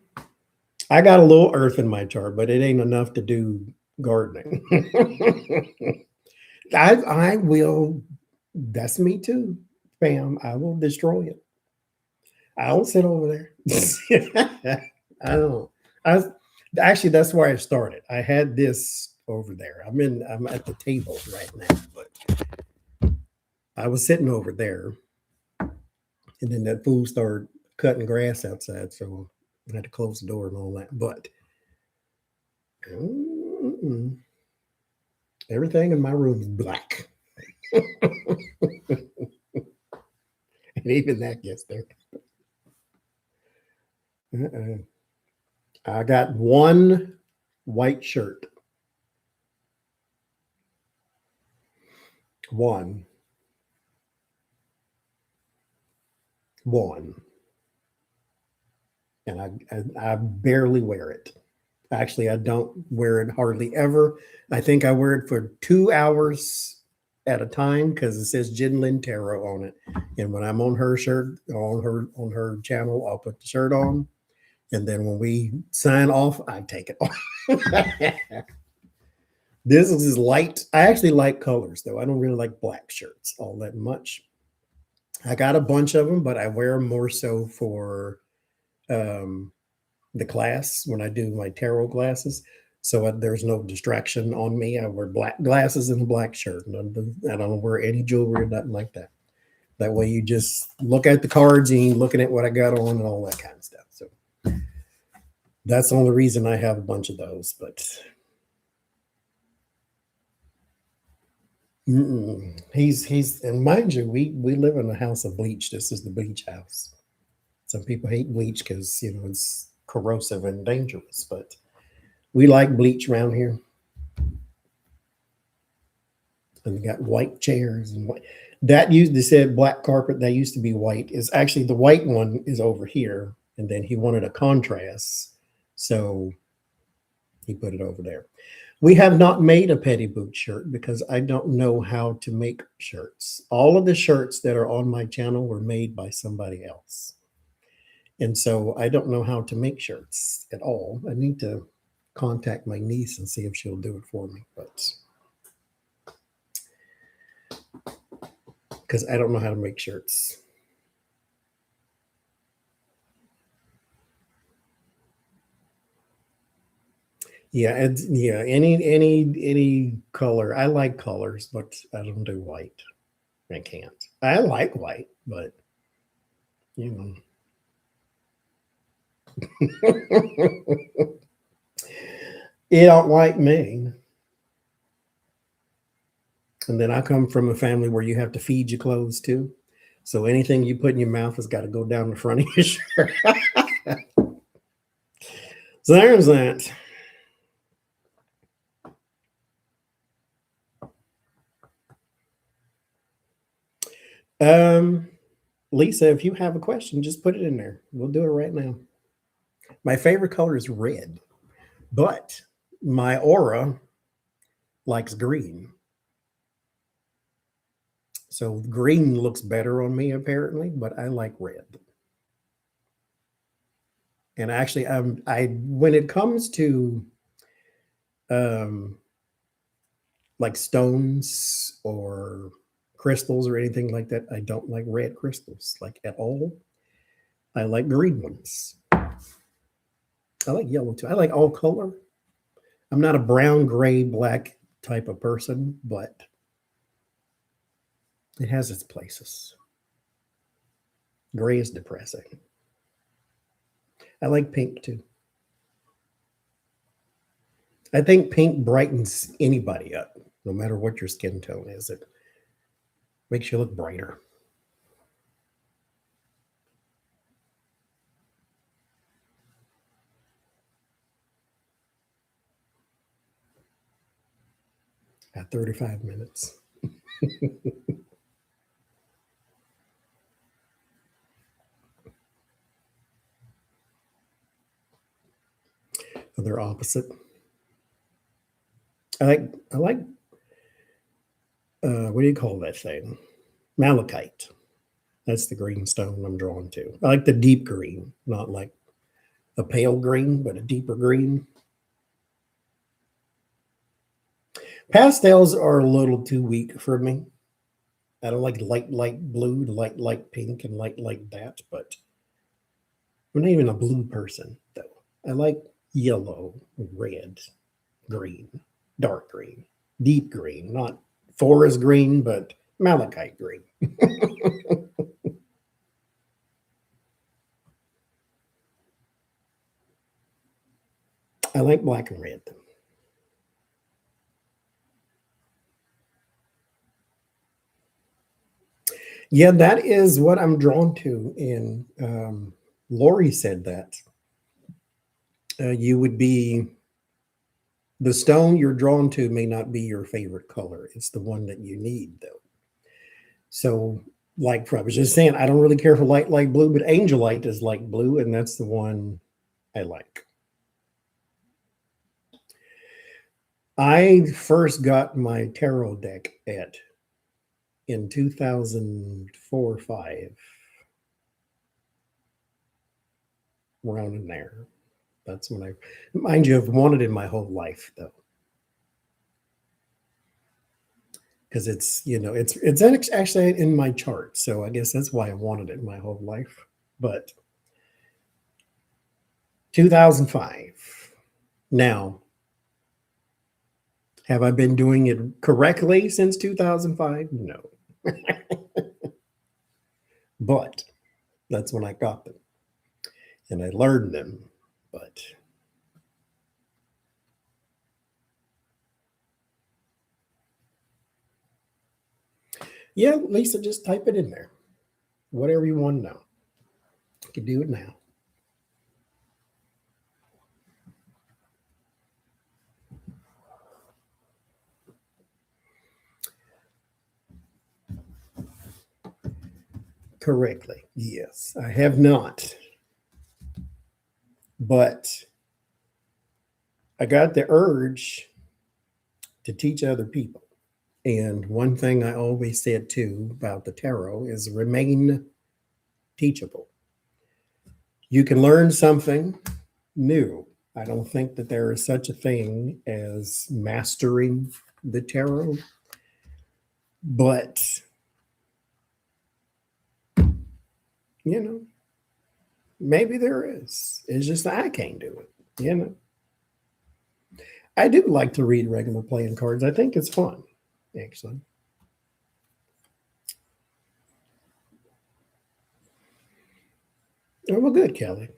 I got a little earth in my chart, but it ain't enough to do gardening. I will. That's me too, fam. I will destroy it. I don't sit over there. I don't. I actually that's where I started. I had this over there. I'm at the table right now, but I was sitting over there, and then that fool started cutting grass outside, so I had to close the door and all that. But everything in my room is black. And even that gets there. I got one white shirt. One. And I barely wear it. Actually, I don't wear it hardly ever. I think I wear it for 2 hours at a time because it says Jen Lynn Tarot on it. And when I'm on her shirt, on her channel, I'll put the shirt on. And then when we sign off, I take it off. This is light. I actually like colors, though. I don't really like black shirts all that much. I got a bunch of them, but I wear them more so for the class when I do my tarot classes. So there's no distraction on me. I wear black glasses and a black shirt. And I don't wear any jewelry or nothing like that. That way you just look at the cards and you're looking at what I got on and all that kind of stuff. So that's the only reason I have a bunch of those. But he's and mind you, we live in a house of bleach. This is the bleach house. Some people hate bleach because it's corrosive and dangerous, but we like bleach around here. And we got white chairs and white. That they said black carpet. That used to be white. Is actually the white one is over here, and then he wanted a contrast, so he put it over there. We have not made a petty boot shirt because I don't know how to make shirts. All of the shirts that are on my channel were made by somebody else. And so I don't know how to make shirts at all. I need to contact my niece and see if she'll do it for me, but because I don't know how to make shirts. Yeah, any color. I like colors, but I don't do white. I can't. I like white, but you don't like me. And then I come from a family where you have to feed your clothes too. So anything you put in your mouth has got to go down the front of your shirt. So there's that. Lisa, if you have a question, just put it in there. We'll do it right now. My favorite color is red, but my aura likes green. So green looks better on me apparently, but I like red. And actually, I when it comes to um, like stones or crystals or anything like that, I don't like red crystals like at all. I like green ones. I like yellow too. I like all color. I'm not a brown, gray, black type of person, but it has its places. Gray is depressing. I like pink too. I think pink brightens anybody up, no matter what your skin tone is. It makes you look brighter. At 35 minutes. They're opposite. I like what do you call that thing? Malachite. That's the green stone I'm drawn to. I like the deep green, not like a pale green, but a deeper green. Pastels are a little too weak for me. I don't like light blue, light pink, and light that, but I'm not even a blue person, though. I like yellow, red, green, dark green, deep green, not forest green, but malachite green. I like black and red. Yeah, that is what I'm drawn to. And Lori said that you would be the stone you're drawn to may not be your favorite color. It's the one that you need, though. So, like I was just saying, I don't really care for light blue, but angelite is light blue, and that's the one I like. I first got my tarot deck at in 2004 or 5, around in there. That's when I, mind you, I've wanted it my whole life though, because it's actually in my chart, so I guess that's why I wanted it my whole life. But 2005. Now, have I been doing it correctly since 2005? No, but that's when I got them and I learned them. But yeah, Lisa, just type it in there. Whatever you want to know. You can do it now. Correctly. Yes, I have not. But I got the urge to teach other people. And one thing I always said too about the tarot is remain teachable. You can learn something new. I don't think that there is such a thing as mastering the tarot, but you know, maybe there is. It's just that I can't do it. I do like to read regular playing cards. I think it's fun, actually. Oh, well, good, Kelly.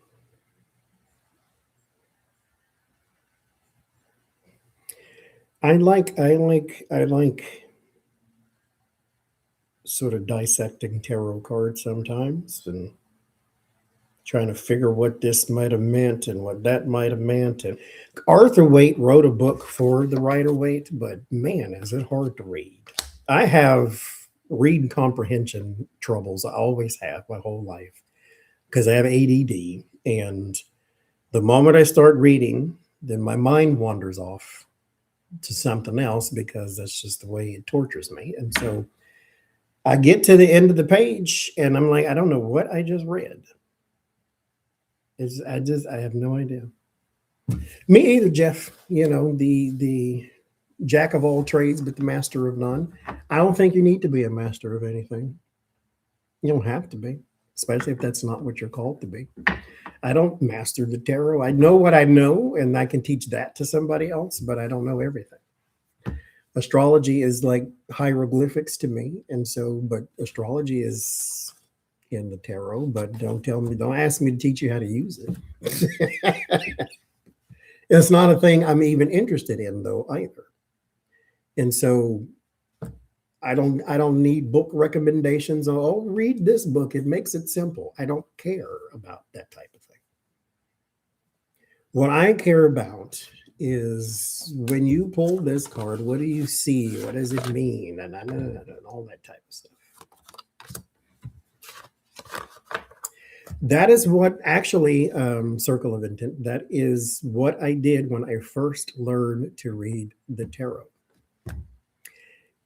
I like sort of dissecting tarot cards sometimes and trying to figure what this might have meant and what that might have meant. And Arthur Waite wrote a book for the Rider Waite, but man, is it hard to read. I have read comprehension troubles. I always have my whole life because I have ADD. And the moment I start reading, then my mind wanders off to something else because that's just the way it tortures me. And so I get to the end of the page and I'm like, I don't know what I just read. I have no idea. Me either, Jeff. The jack of all trades, but the master of none. I don't think you need to be a master of anything. You don't have to be, especially if that's not what you're called to be. I don't master the tarot. I know what I know, and I can teach that to somebody else, but I don't know everything. Astrology is like hieroglyphics to me, and so, but astrology is in the tarot, but don't ask me to teach you how to use it. It's not a thing I'm even interested in though either. And so I don't need book recommendations. Oh, read this book. It makes it simple. I don't care about that type of thing. What I care about is when you pull this card, what do you see? What does it mean? And all that type of stuff. That is what actually, Circle of Intent, that is what I did when I first learned to read the tarot.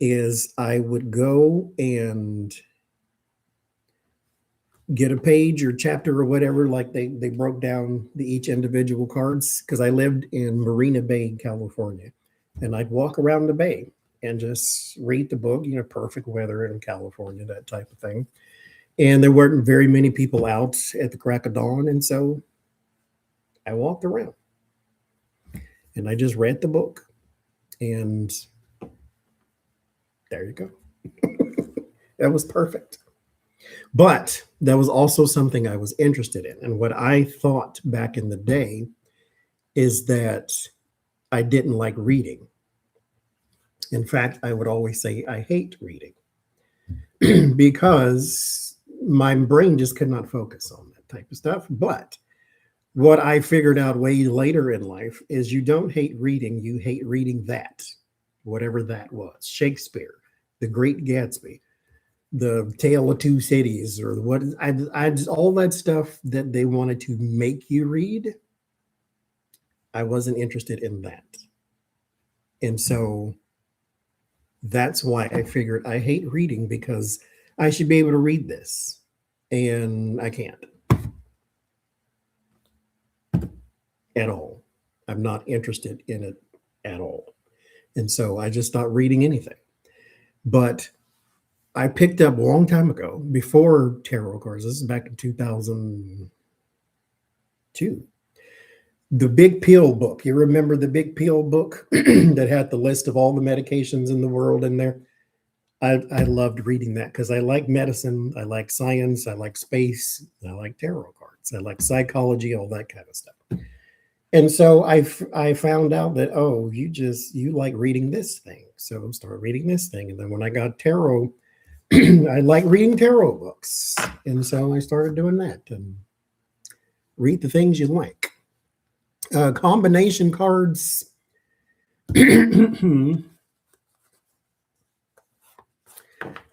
Is I would go and get a page or chapter or whatever, like they broke down each individual cards, because I lived in Marina Bay, California, and I'd walk around the bay and just read the book, perfect weather in California, that type of thing. And there weren't very many people out at the crack of dawn. And so I walked around and I just read the book. And there you go. That was perfect. But that was also something I was interested in. And what I thought back in the day is that I didn't like reading. In fact, I would always say I hate reading because my brain just could not focus on that type of stuff. But what I figured out way later in life is you don't hate reading, you hate reading that, whatever that was. Shakespeare, The Great Gatsby, The Tale of Two Cities, or what I just, all that stuff that they wanted to make you read. I wasn't interested in that. And so that's why I figured I hate reading, because I should be able to read this, and I can't at all. I'm not interested in it at all. And so I just stopped reading anything. But I picked up a long time ago, before tarot cards, this is back in 2002, the Big Pill book. You remember the Big Pill book that had the list of all the medications in the world in there? I loved reading that because I like medicine, I like science, I like space, I like tarot cards, I like psychology, all that kind of stuff. And so I found out that, oh, you like reading this thing. So I started reading this thing. And then when I got tarot, I like reading tarot books. And so I started doing that, and read the things you like. Combination cards.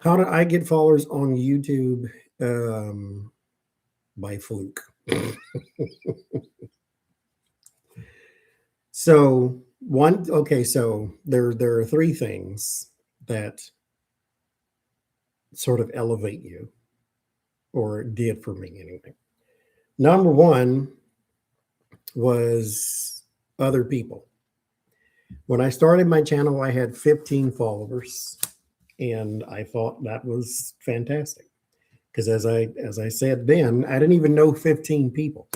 How did I get followers on YouTube? By fluke. So there are three things that sort of elevate you, or did for me anyway. Number one was other people. When I started my channel, I had 15 followers, and I thought that was fantastic, because as I said then, I didn't even know 15 people.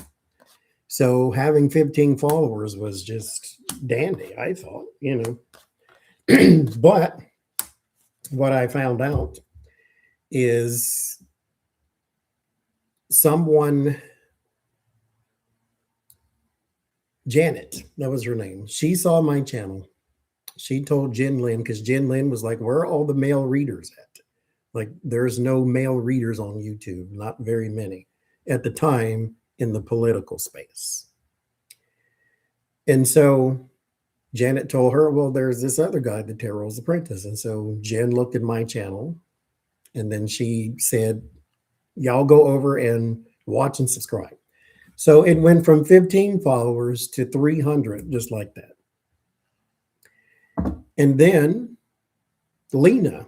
So having 15 followers was just dandy, I thought, But what I found out is Janet, that was her name, she saw my channel. She told Jen Lynn, because Jen Lynn was like, where are all the male readers at? Like, there's no male readers on YouTube, not very many at the time in the political space. And so Janet told her, well, there's this other guy, the Tarot's Apprentice. And so Jen looked at my channel, and then she said, y'all go over and watch and subscribe. So it went from 15 followers to 300, just like that. And then Lena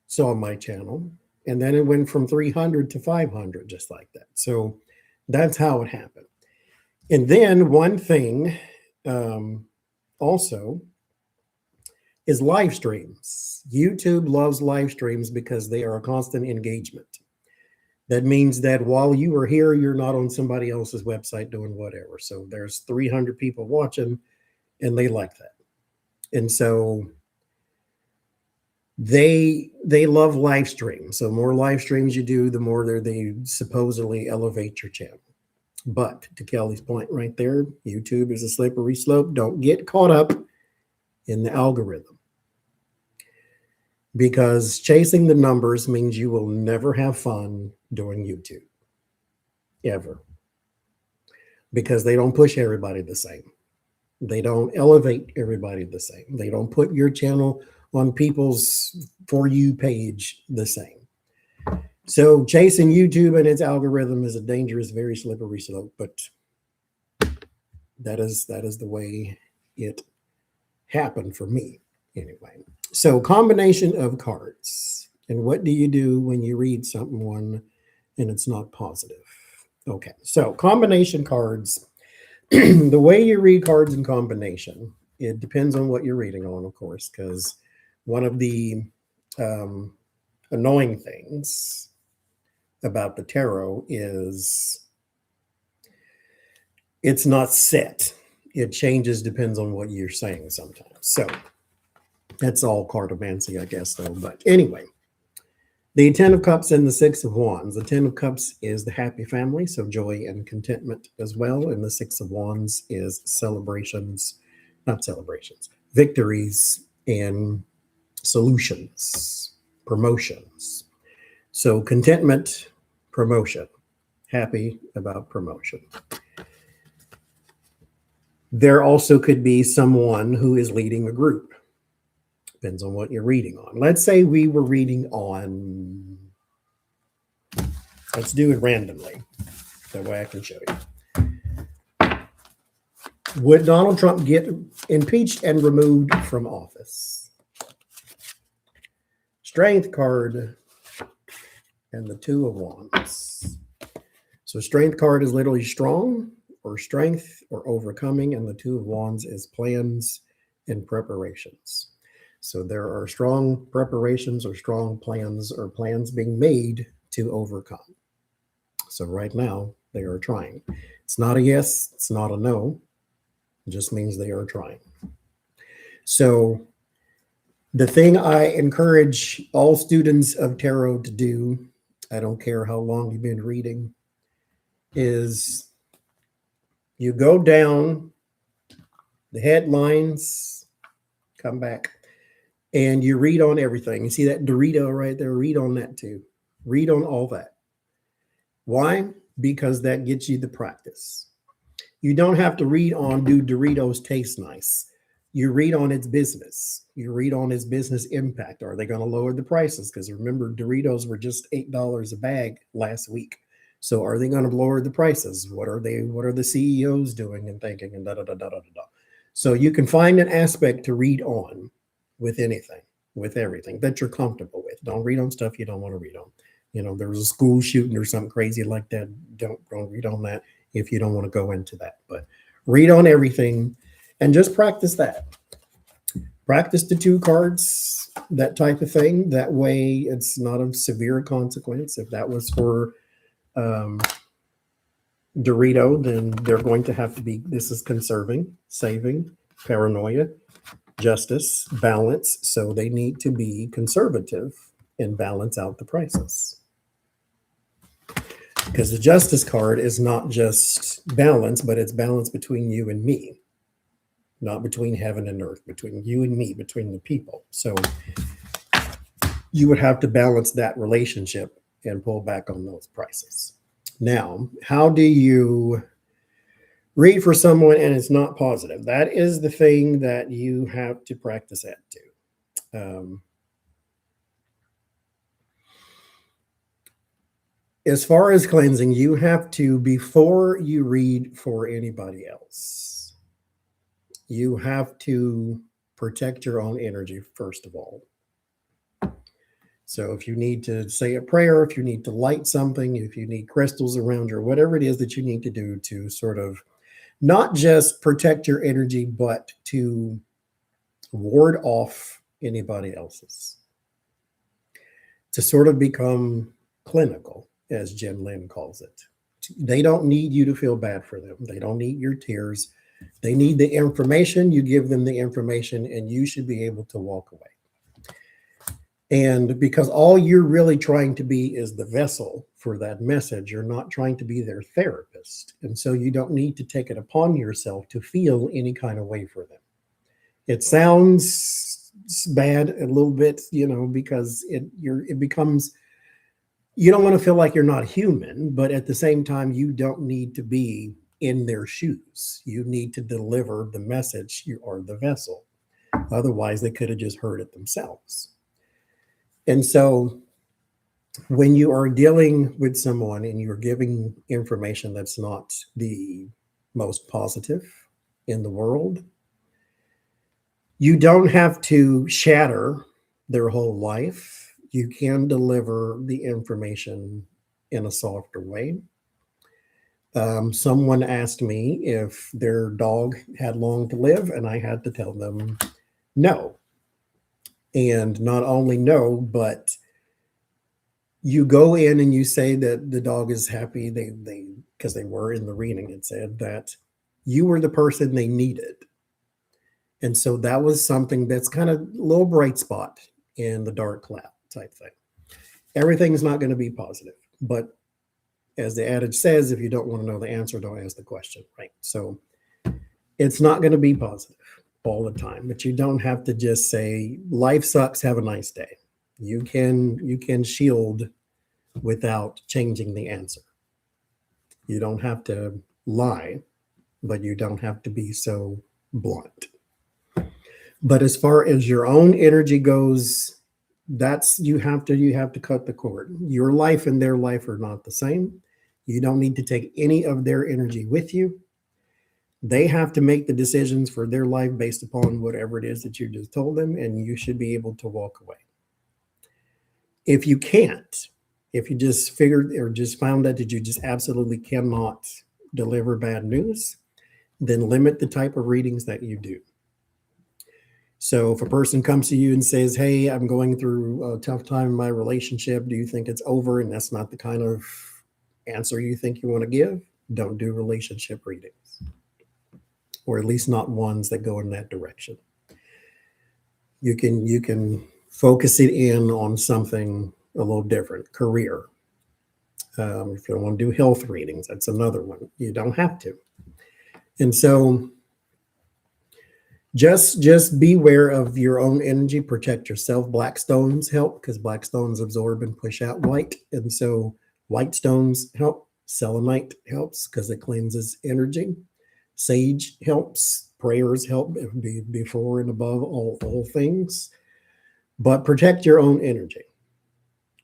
saw my channel, and then it went from 300 to 500, just like that. So that's how it happened. And then one thing also is live streams. YouTube loves live streams because they are a constant engagement. That means that while you are here, you're not on somebody else's website doing whatever. So there's 300 people watching, and they like that. And so they love live streams. So more live streams you do, the more they supposedly elevate your channel. But to Kelly's point right there, YouTube is a slippery slope. Don't get caught up in the algorithm, because chasing the numbers means you will never have fun doing YouTube, ever, because they don't push everybody the same. They don't elevate everybody the same. They don't put your channel on people's For You page the same. So chasing YouTube and its algorithm is a dangerous, very slippery slope, but that is the way it happened for me anyway. So combination of cards. And what do you do when you read someone and it's not positive? Okay, so combination cards. The way you read cards in combination, it depends on what you're reading on, of course, because one of the annoying things about the tarot is it's not set. It changes, depends on what you're saying sometimes. So that's all cartomancy, I guess, though. But anyway, the 10 of Cups and the 6 of Wands. The 10 of Cups is the happy family, so joy and contentment as well. And the 6 of Wands is celebrations, not celebrations, victories and solutions, promotions. So contentment, promotion, happy about promotion. There also could be someone who is leading a group. Depends on what you're reading on. Let's say we were reading on, let's do it randomly. That way I can show you. Would Donald Trump get impeached and removed from office? Strength card and the 2 of Wands. So strength card is literally strong or strength or overcoming, and the 2 of Wands is plans and preparations. So there are strong preparations or strong plans or plans being made to overcome. So right now they are trying. It's not a yes, it's not a no. It just means they are trying. So the thing I encourage all students of tarot to do, I don't care how long you've been reading, is you go down the headlines, come back, and you read on everything. You see that Dorito right there? Read on that too. Read on all that. Why? Because that gets you the practice. You don't have to read on, do Doritos taste nice? You read on its business. You read on its business impact. Are they going to lower the prices? Because remember, Doritos were just $8 a bag last week. So are they going to lower the prices? What are the CEOs doing and thinking and da da da da da da. So you can find an aspect to read on with anything, with everything that you're comfortable with. Don't read on stuff you don't want to read on. You know, there was a school shooting or something crazy like that. Don't read on that if you don't want to go into that. But read on everything and just practice that. Practice the 2 cards, that type of thing. That way it's not a severe consequence. If that was for Dorito, then they're going to have to be, this is conserving, saving, paranoia, justice, balance. So they need to be conservative and balance out the prices. Because the justice card is not just balance, but it's balance between you and me, not between heaven and earth, between you and me, between the people. So you would have to balance that relationship and pull back on those prices. Now, how do you read for someone and it's not positive? That is the thing that you have to practice at too. As far as cleansing, you have to, before you read for anybody else, you have to protect your own energy first of all. So if you need to say a prayer, if you need to light something, if you need crystals around you, or whatever it is that you need to do to sort of not just protect your energy, but to ward off anybody else's, to sort of become clinical, as Jen Lin calls it. They don't need you to feel bad for them. They don't need your tears. They need the information. You give them the information, and you should be able to walk away. And because all you're really trying to be is the vessel for that message, you're not trying to be their therapist. And so you don't need to take it upon yourself to feel any kind of way for them. It sounds bad a little bit, because it becomes, you don't want to feel like you're not human, but at the same time, you don't need to be in their shoes. You need to deliver the message. You are the vessel. Otherwise, they could have just heard it themselves. And so when you are dealing with someone and you're giving information that's not the most positive in the world, you don't have to shatter their whole life. You can deliver the information in a softer way. Someone asked me if their dog had long to live, and I had to tell them no. And not only no, but you go in and you say that the dog is happy. They because they were in the reading, it said that you were the person they needed. And so that was something that's kind of a little bright spot in the dark cloud type thing. Everything's not going to be positive, but as the adage says, if you don't want to know the answer, don't ask the question, right? So it's not going to be positive all the time, but you don't have to just say life sucks, have a nice day. You can shield without changing the answer. You don't have to lie, but you don't have to be so blunt. But as far as your own energy goes, that's you have to cut the cord. Your life and their life are not the same. You don't need to take any of their energy with you. They have to make the decisions for their life based upon whatever it is that you just told them, and you should be able to walk away. If you can't, if you just figured or just found out that you just absolutely cannot deliver bad news, then limit the type of readings that you do. So if a person comes to you and says, hey, I'm going through a tough time in my relationship, do you think it's over? And that's not the kind of answer you think you want to give, don't do relationship readings. Or at least not ones that go in that direction. You can focus it in on something a little different. Career. If you want to do health readings, that's another one. You don't have to. And so just beware of your own energy. Protect yourself. Black stones help because black stones absorb and push out white. And so white stones help. Selenite helps because it cleanses energy. Sage helps. Prayers help before and above all things. But protect your own energy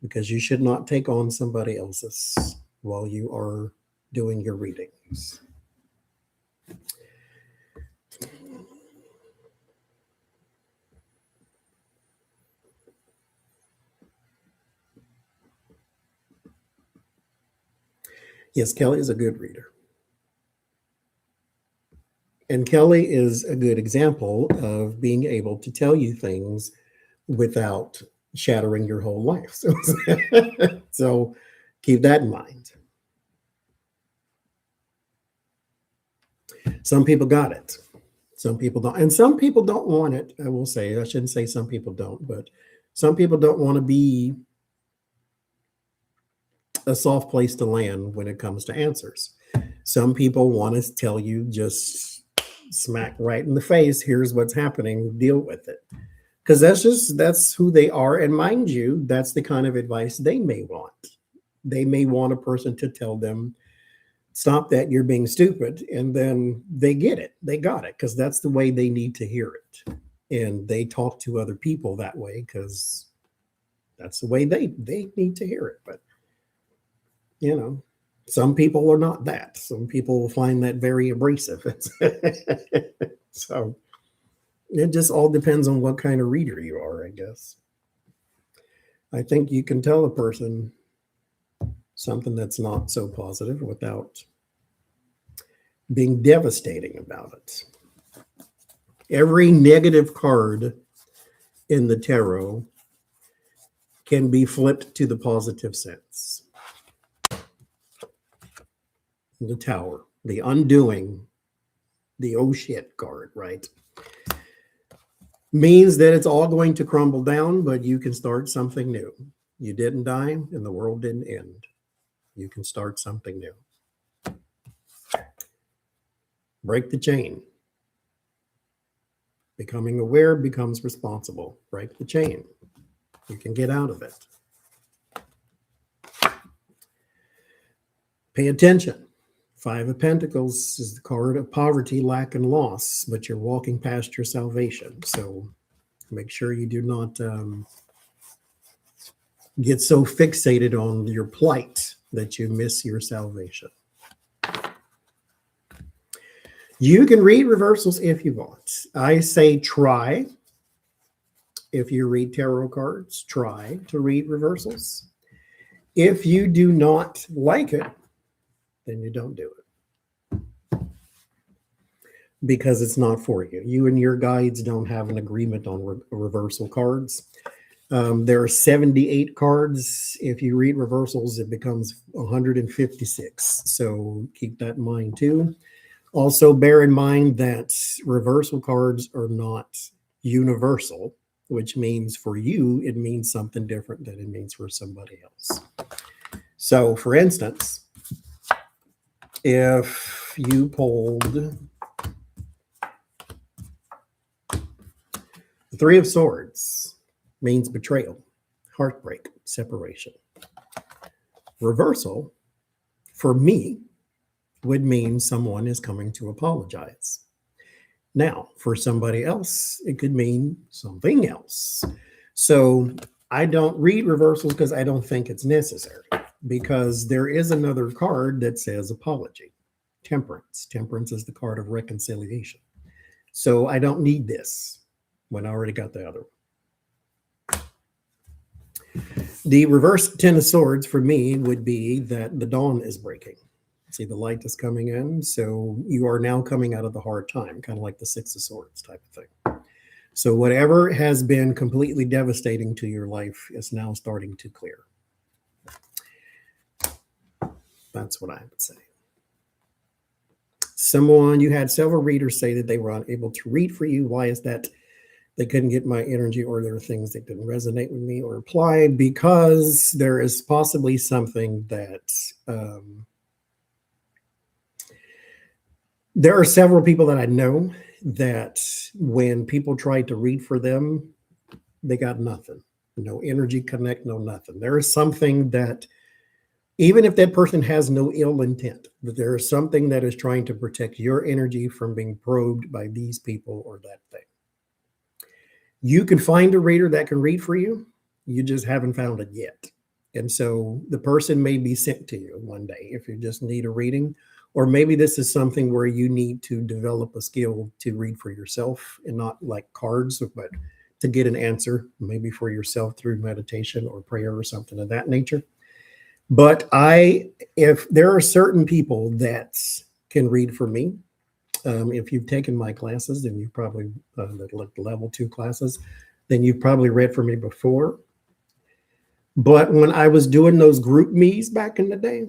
because you should not take on somebody else's while you are doing your readings. Yes, Kelly is a good reader. And Kelly is a good example of being able to tell you things without shattering your whole life. So keep that in mind. Some people got it. Some people don't. And some people don't want it. I will say, I shouldn't say some people don't, but some people don't want to be a soft place to land when it comes to answers. Some people want to tell you just smack right in the face, here's what's happening, deal with it. Because that's who they are. And mind you, that's the kind of advice they may want. They may want a person to tell them, stop that, you're being stupid. And then they get it. They got it because that's the way they need to hear it. And they talk to other people that way because that's the way they need to hear it. But, some people are not that. Some people will find that very abrasive. So It just all depends on what kind of reader you are, I guess. I think you can tell a person something that's not so positive without being devastating about it. Every negative card in the tarot can be flipped to the positive sense. The Tower, the undoing, the oh shit card, right? Means that it's all going to crumble down, but you can start something new. You didn't die and the world didn't end. You can start something new. Break the chain. Becoming aware becomes responsible. Break the chain. You can get out of it. Pay attention. Five of Pentacles is the card of poverty, lack, and loss, but you're walking past your salvation. So make sure you do not get so fixated on your plight that you miss your salvation. You can read reversals if you want. I say try. If you read tarot cards, try to read reversals. If you do not like it, then you don't do it. Because it's not for you. You and your guides don't have an agreement on reversal cards. There are 78 cards. If you read reversals, it becomes 156. So keep that in mind too. Also, bear in mind that reversal cards are not universal, which means for you, it means something different than it means for somebody else. So, for instance, if you pulled the Three of Swords, means betrayal, heartbreak, separation. Reversal, for me, would mean someone is coming to apologize. Now, for somebody else, it could mean something else. So I don't read reversals because I don't think it's necessary, because there is another card that says apology. Temperance. Temperance is the card of reconciliation. So I don't need this when I already got the other one. The reverse Ten of Swords for me would be that the dawn is breaking. See, the light is coming in, so you are now coming out of the hard time, kind of like the Six of Swords type of thing. So whatever has been completely devastating to your life is now starting to clear. That's what I would say. Someone, you had several readers say that they were unable to read for you. Why is that? They couldn't get my energy, or there are things that didn't resonate with me or apply, because there is possibly something that there are several people that I know that when people tried to read for them, they got nothing. No energy connect, no nothing. There is something that, even if that person has no ill intent, but there is something that is trying to protect your energy from being probed by these people or that thing. You can find a reader that can read for you. You just haven't found it yet. And so the person may be sent to you one day if you just need a reading. Or maybe this is something where you need to develop a skill to read for yourself, and not like cards, but to get an answer, maybe for yourself through meditation or prayer or something of that nature. But if there are certain people that can read for me, if you've taken my classes, then you probably, like level 2 classes, then you've probably read for me before. But when I was doing those group me's back in the day,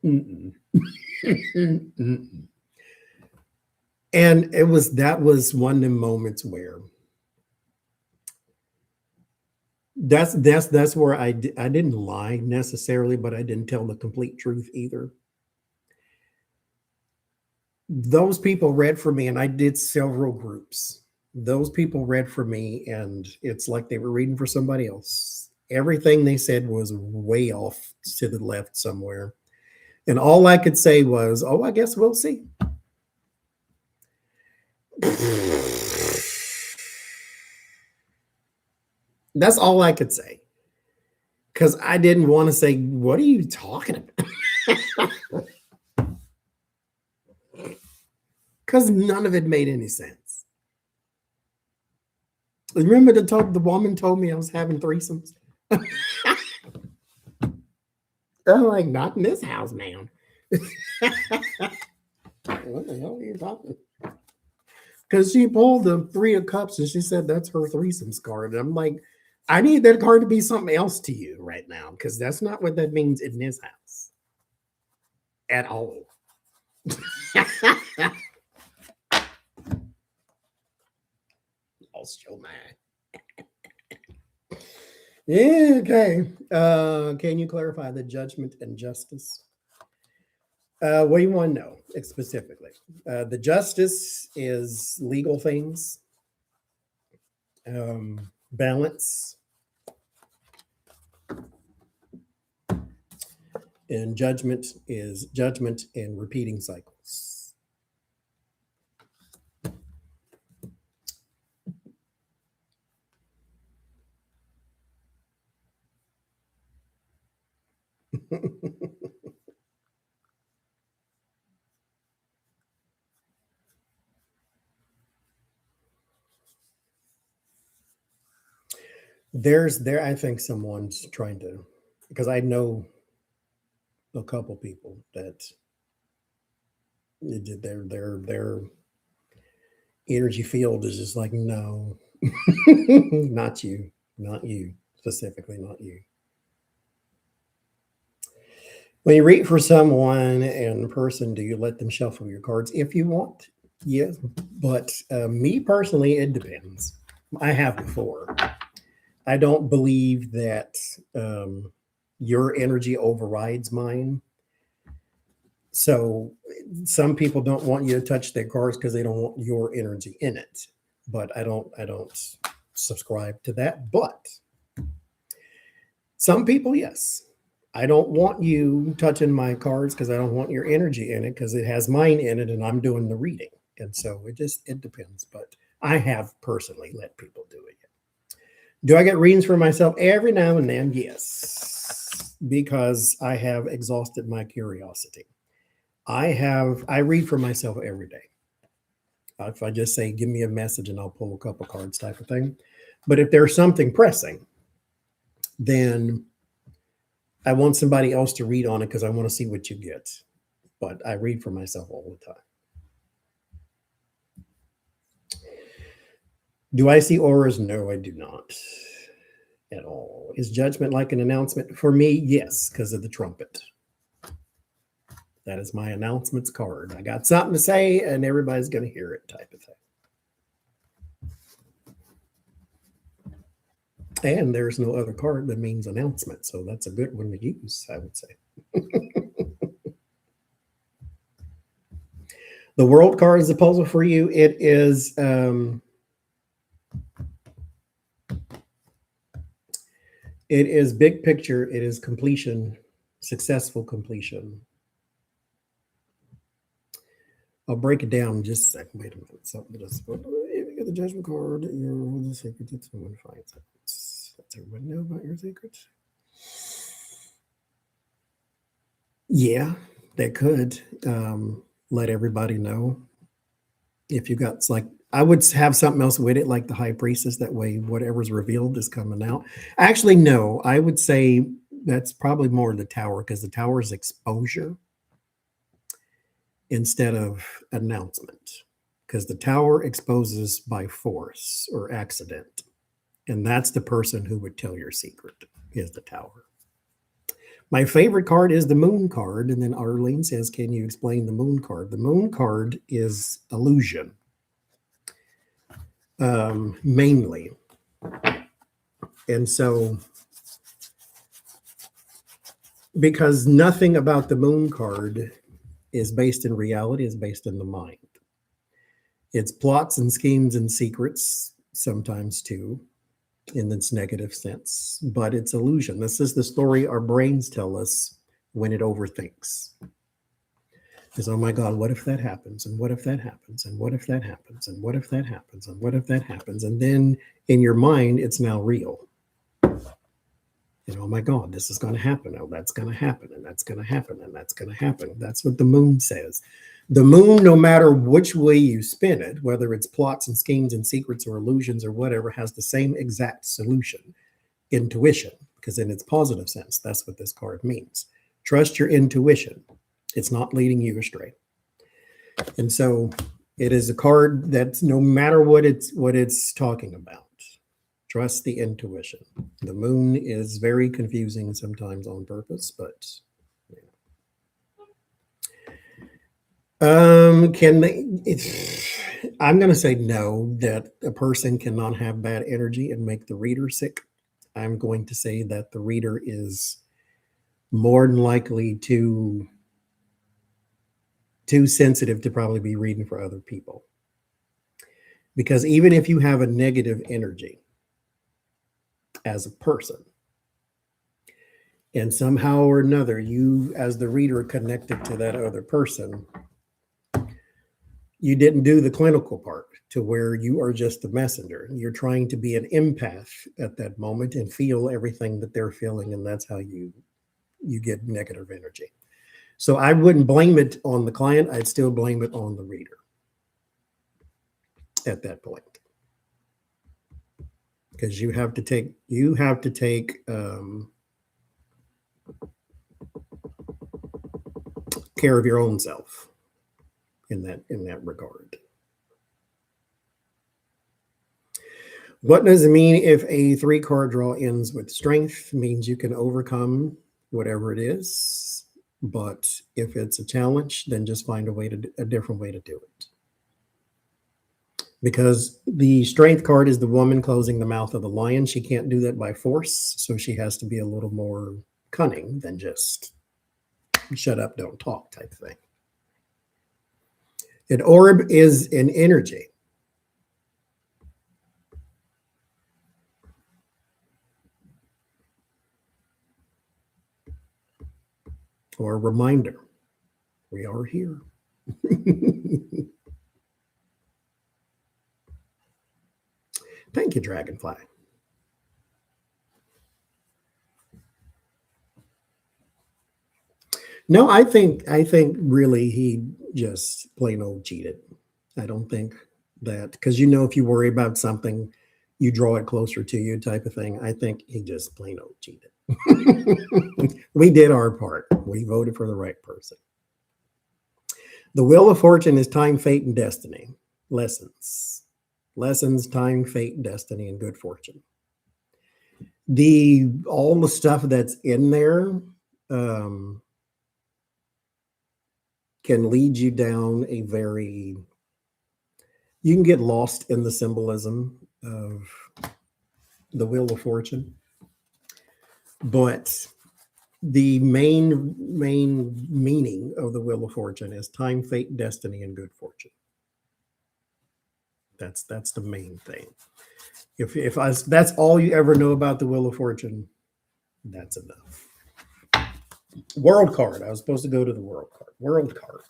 and that was one of the moments where that's where I didn't lie necessarily, but I didn't tell the complete truth either. Those people read for me, and I did several groups. Those people read for me, and it's like they were reading for somebody else. Everything they said was way off to the left somewhere. And all I could say was, oh, I guess we'll see. That's all I could say. Because I didn't want to say, what are you talking about? because none of it made any sense. Remember the woman told me I was having threesomes? I'm like, not in this house, ma'am. What the hell are you talking? Because she pulled the three of cups and she said that's her threesomes card. And I'm like, I need that card to be something else to you right now, because that's not what that means in this house at all. Lost your mind. Yeah, okay. Can you clarify the judgment and justice? What do you want to know specifically? The justice is legal things, balance, and judgment is judgment and repeating cycles. I think someone's trying to, because I know a couple people that their energy field is just like, no, not you, specifically not you. When you read for someone in person, do you let them shuffle your cards if you want? Yes, but me personally, it depends. I have before. I don't believe that your energy overrides mine. So some people don't want you to touch their cards because they don't want your energy in it. But I don't subscribe to that. But some people, yes. I don't want you touching my cards because I don't want your energy in it, because it has mine in it and I'm doing the reading. And so it depends. But I have personally let people do it. Do I get readings for myself every now and then? Yes, because I have exhausted my curiosity. I read for myself every day. If I just say, give me a message and I'll pull a couple cards type of thing. But if there's something pressing, then I want somebody else to read on it because I want to see what you get. But I read for myself all the time. Do I see auras? No, I do not at all. Is judgment like an announcement? For me, yes, because of the trumpet. That is my announcements card. I got something to say and everybody's going to hear it type of thing. And there's no other card that means announcement. So that's a good one to use, I would say. The world card is a puzzle for you. It is big picture. It is completion, successful completion. I'll break it down in just a second. Wait a minute. Something just you get the judgment card. You're the secret that someone finds. Let's everybody know about your secrets. Yeah, that could let everybody know. If you got, like, I would have something else with it, like the high priestess. That way, whatever's revealed is coming out. Actually, no, I would say that's probably more the tower, because the tower is exposure instead of announcement, because the tower exposes by force or accident. And that's the person who would tell your secret, is the tower. My favorite card is the moon card. And then Arlene says, can you explain the moon card? The moon card is illusion, mainly. And so, because nothing about the moon card is based in reality, is based in the mind. It's plots and schemes and secrets, sometimes too, in this negative sense, but it's illusion. This is the story our brains tell us when it overthinks. Is, oh my God, what if that happens? And what if that happens? And what if that happens? And what if that happens? And what if that happens? And then in your mind, it's now real. And oh my God, this is going to happen. Oh, that's going to happen. And that's going to happen. And that's going to happen. That's what the moon says. The moon, no matter which way you spin it, whether it's plots and schemes and secrets or illusions or whatever, has the same exact solution: intuition, because in its positive sense, that's what this card means. Trust your intuition. It's not leading you astray. And so it is a card that's, no matter what it's talking about, trust the intuition. The moon is very confusing sometimes on purpose, but can they, I'm going to say no, that a person cannot have bad energy and make the reader sick. I'm going to say that the reader is more than likely too sensitive to probably be reading for other people. Because even if you have a negative energy as a person, and somehow or another you as the reader are connected to that other person, you didn't do the clinical part to where you are just a messenger. You're trying to be an empath at that moment and feel everything that they're feeling, and that's how you get negative energy. So I wouldn't blame it on the client. I'd still blame it on the reader at that point, because you have to take care of your own self in that regard. What does it mean if a 3-card draw ends with strength? It means you can overcome whatever it is. But if it's a challenge, then just find a different way to do it. Because the strength card is the woman closing the mouth of the lion. She can't do that by force, so she has to be a little more cunning than just shut up, don't talk type thing. An orb is an energy. Or a reminder, we are here. Thank you, Dragonfly. No, I think really he just plain old cheated. I don't think that, because if you worry about something, you draw it closer to you type of thing. I think he just plain old cheated. We did our part. We voted for the right person. The Wheel of Fortune is time, fate, and destiny. Lessons, time, fate, destiny, and good fortune. All the stuff that's in there can lead you down you can get lost in the symbolism of the Wheel of Fortune. But the main meaning of the Wheel of Fortune is time, fate, destiny, and good fortune. That's the main thing. If that's all you ever know about the Wheel of Fortune, that's enough. World card. I was supposed to go to the world card. World card.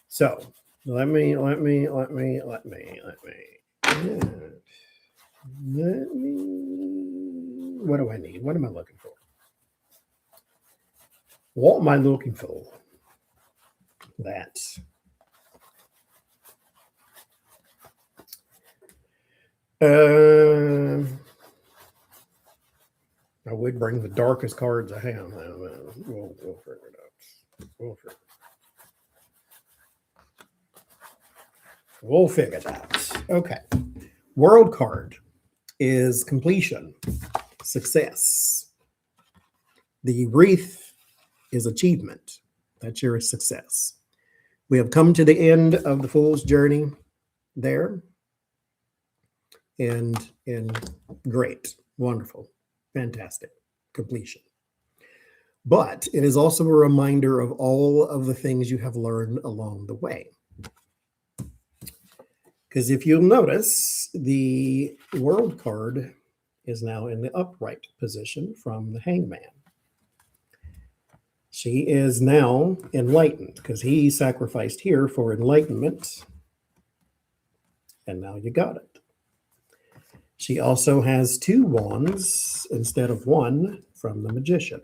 So let me. What do I need? What am I looking for? What am I looking for? That. I would bring the darkest cards I have. We'll figure it out. We'll figure it out. Okay. World card is completion, success. The wreath is achievement. That's your success. We have come to the end of the Fool's journey there. And great, wonderful, fantastic completion. But it is also a reminder of all of the things you have learned along the way. Because if you'll notice, the world card is now in the upright position from the hangman. She is now enlightened because he sacrificed here for enlightenment. And now you got it. She also has 2 wands instead of 1 from the magician,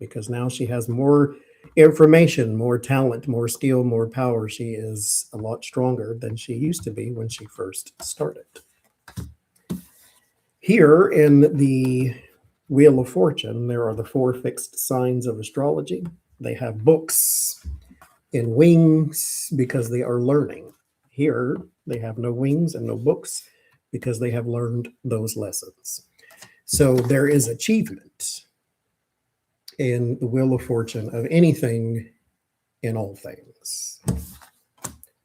because now she has more Information, more talent, more skill, more power. She is a lot stronger than she used to be when she first started. Here in the Wheel of Fortune, there are the 4 fixed signs of astrology. They have books and wings because they are learning. Here, they have no wings and no books because they have learned those lessons. So there is achievement in the Wheel of Fortune of anything in all things.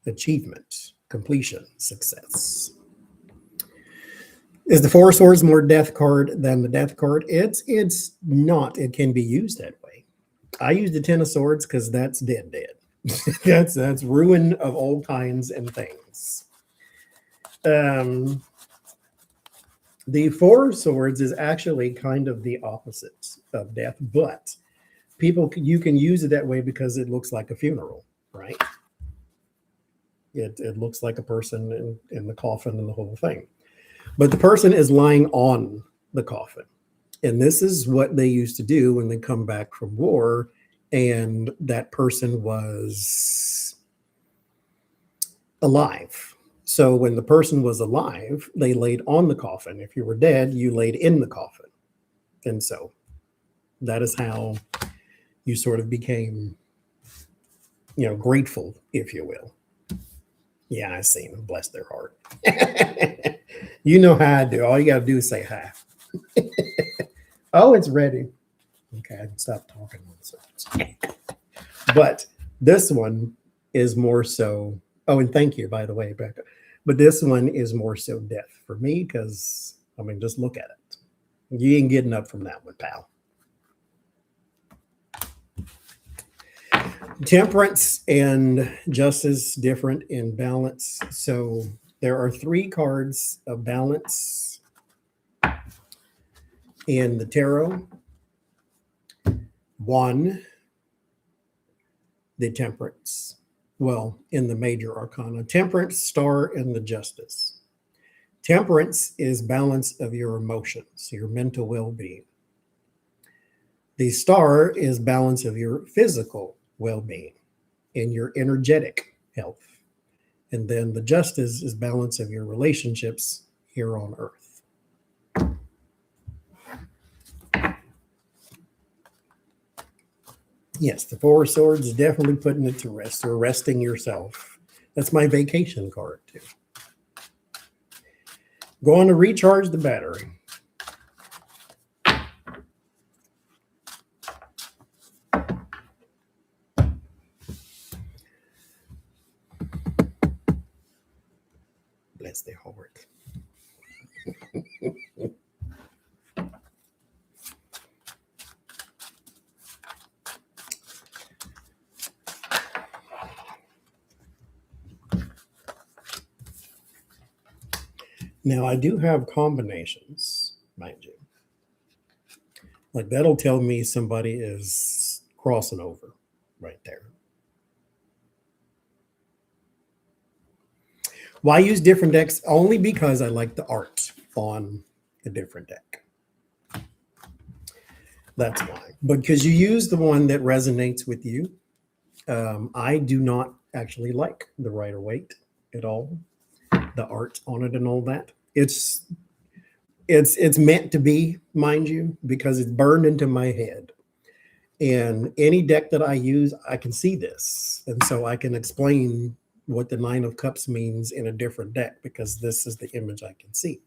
Achievement, completion, success. Is the 4 of Swords more death card than the death card? It's not. It can be used that way. I use the 10 of Swords because that's dead. that's ruin of all kinds and things. The 4 of Swords is actually kind of the opposite of death, but you can use it that way because it looks like a funeral, right? It looks like a person in the coffin and the whole thing. But the person is lying on the coffin. And this is what they used to do when they come back from war and that person was alive. So when the person was alive, they laid on the coffin. If you were dead, you laid in the coffin. And so that is how you sort of became, grateful, if you will. Yeah, I seen them. Bless their heart. You know how I do. All you got to do is say hi. Oh, it's ready. Okay, I can stop talking. But this one is more so. Oh, and thank you, by the way, Becca. But this one is more so death for me because, just look at it. You ain't getting up from that one, pal. Temperance and justice different in balance. So there are 3 cards of balance in the tarot. 1, the temperance. Well, in the major arcana, temperance, star, and the justice. Temperance is balance of your emotions, your mental well-being. The star is balance of your physical well-being and your energetic health. And then the justice is balance of your relationships here on earth. Yes, the 4 of Swords is definitely putting it to rest or resting yourself. That's my vacation card too. Going to recharge the battery. Bless their heart. Now, I do have combinations, mind you. Like that'll tell me somebody is crossing over right there. Why use different decks? Only because I like the art on a different deck. That's why. Because you use the one that resonates with you. I do not actually like the Rider-Waite at all. The art on it and all that. It's meant to be, mind you, because it's burned into my head. And any deck that I use, I can see this. And so I can explain what the 9 of Cups means in a different deck because this is the image I can see.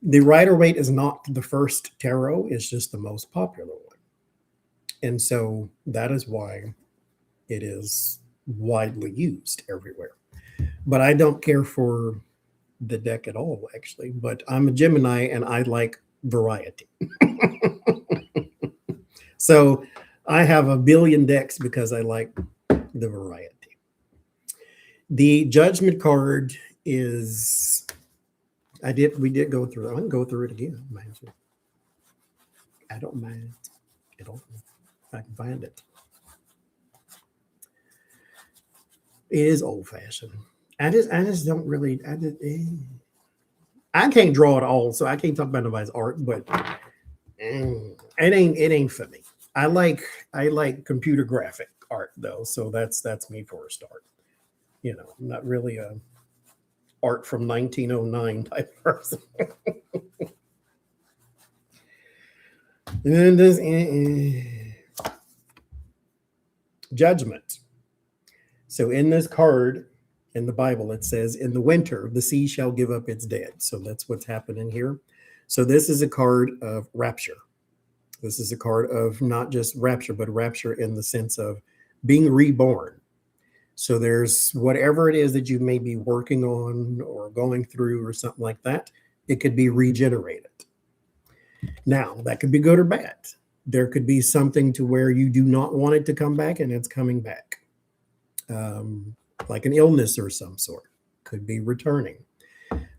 The Rider-Waite is not the first tarot, it's just the most popular one. And so that is why it is widely used everywhere. But I don't care for the deck at all, actually. But I'm a Gemini and I like variety. So I have a billion decks because I like the variety. The Judgment card is, we did go through it. I can go through it again. I don't mind at all. I can find it. It is old-fashioned. I just don't really, I can't draw at all, so I can't talk about nobody's art, but it ain't for me. I like computer graphic art though, so that's me for a start. You know, I'm not really a art from 1909 type person. And this judgment. So in this card in the Bible, it says, "In the winter, the sea shall give up its dead." So that's what's happening here. So this is a card of rapture. This is a card of not just rapture, but rapture in the sense of being reborn. So there's whatever it is that you may be working on or going through or something like that, it could be regenerated. Now, that could be good or bad. There could be something to where you do not want it to come back and it's coming back. Like an illness or some sort could be returning.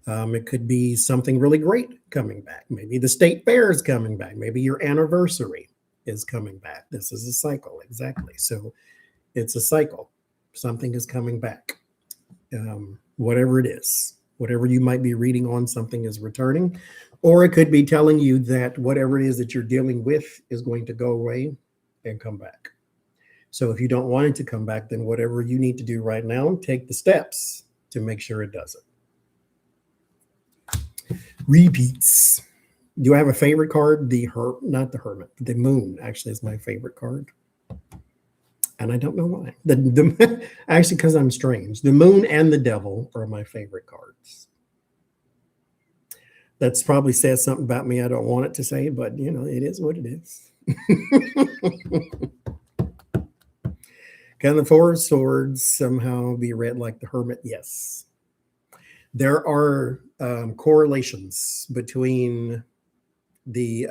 It could be something really great coming back. Maybe the state fair is coming back. Maybe your anniversary is coming back. This is a cycle, exactly. So it's a cycle. Something is coming back. Whatever it is, whatever you might be reading on, something is returning. Or it could be telling you that whatever it is that you're dealing with is going to go away and come back. So if you don't want it to come back, then whatever you need to do right now, take the steps to make sure it doesn't. Repeats. Do I have a favorite card? Not the Hermit. The Moon actually is my favorite card. And I don't know why. Actually, because I'm strange. The Moon and the Devil are my favorite cards. That's probably says something about me I don't want it to say, but you know, it is what it is. Can the Four of Swords somehow be read like the Hermit? Yes. There are correlations between the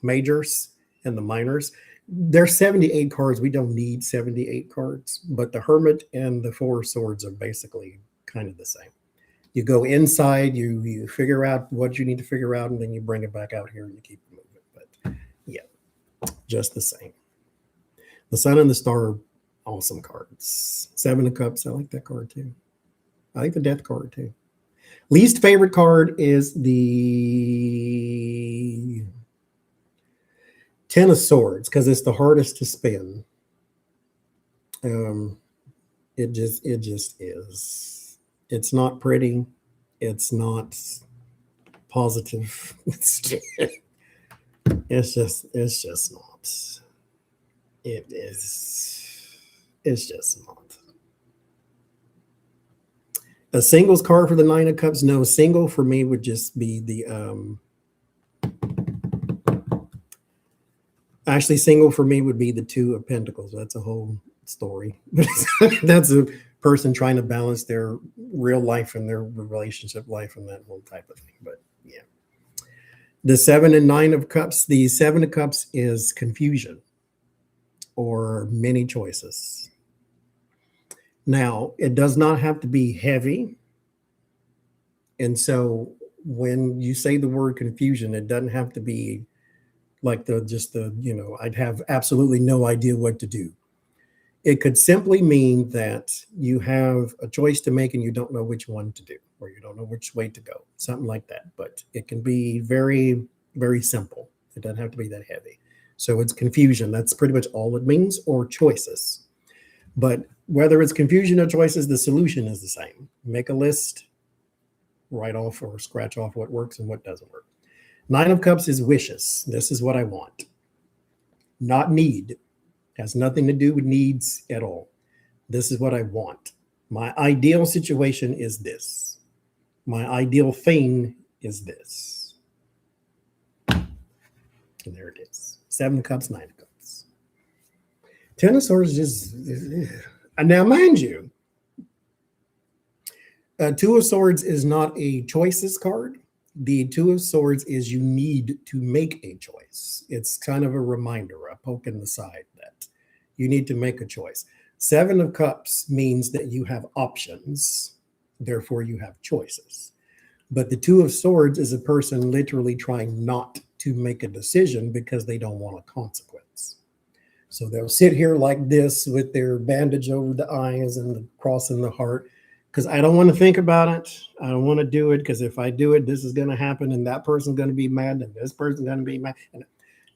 majors and the minors. There's 78 cards. We don't need 78 cards, but the Hermit and the Four of Swords are basically kind of the same. You go inside, you figure out what you need to figure out, and then you bring it back out here and you keep moving. But yeah, just the same. The Sun and the Star are awesome cards. Seven of Cups, I like that card too. I like the Death card too. Least favorite card is the Ten of Swords because it's the hardest to spin. It just is. It's not pretty. It's not positive. It's just not. It is. It's just not. A singles card for the Nine of Cups? No, single for me would just be the actually single for me would be the Two of Pentacles. That's a whole story. That's a person trying to balance their real life and their relationship life and that whole type of thing. But yeah. The Seven and Nine of Cups, the Seven of Cups is confusion or many choices. Now, it does not have to be heavy. And so when you say the word confusion, it doesn't have to be like I'd have absolutely no idea what to do. It could simply mean that you have a choice to make and you don't know which one to do, or you don't know which way to go, something like that. But it can be very, very simple. It doesn't have to be that heavy. So it's confusion. That's pretty much all it means, or choices. But whether it's confusion or choices, the solution is the same. Make a list, write off or scratch off what works and what doesn't work. Nine of Cups is wishes. This is what I want. Not need. Has nothing to do with needs at all. This is what I want. My ideal situation is this. My ideal thing is this. And there it is. Seven of Cups, Nine of Cups. Ten of Swords just... Now, mind you, Two of Swords is not a choices card. The Two of Swords is you need to make a choice. It's kind of a reminder, a poke in the side that you need to make a choice. Seven of Cups means that you have options, therefore you have choices. But the Two of Swords is a person literally trying not to make a decision because they don't want a consequence. So they'll sit here like this with their bandage over the eyes and the cross in the heart because I don't want to think about it. I don't want to do it because if I do it, this is going to happen and that person's going to be mad and this person's going to be mad. And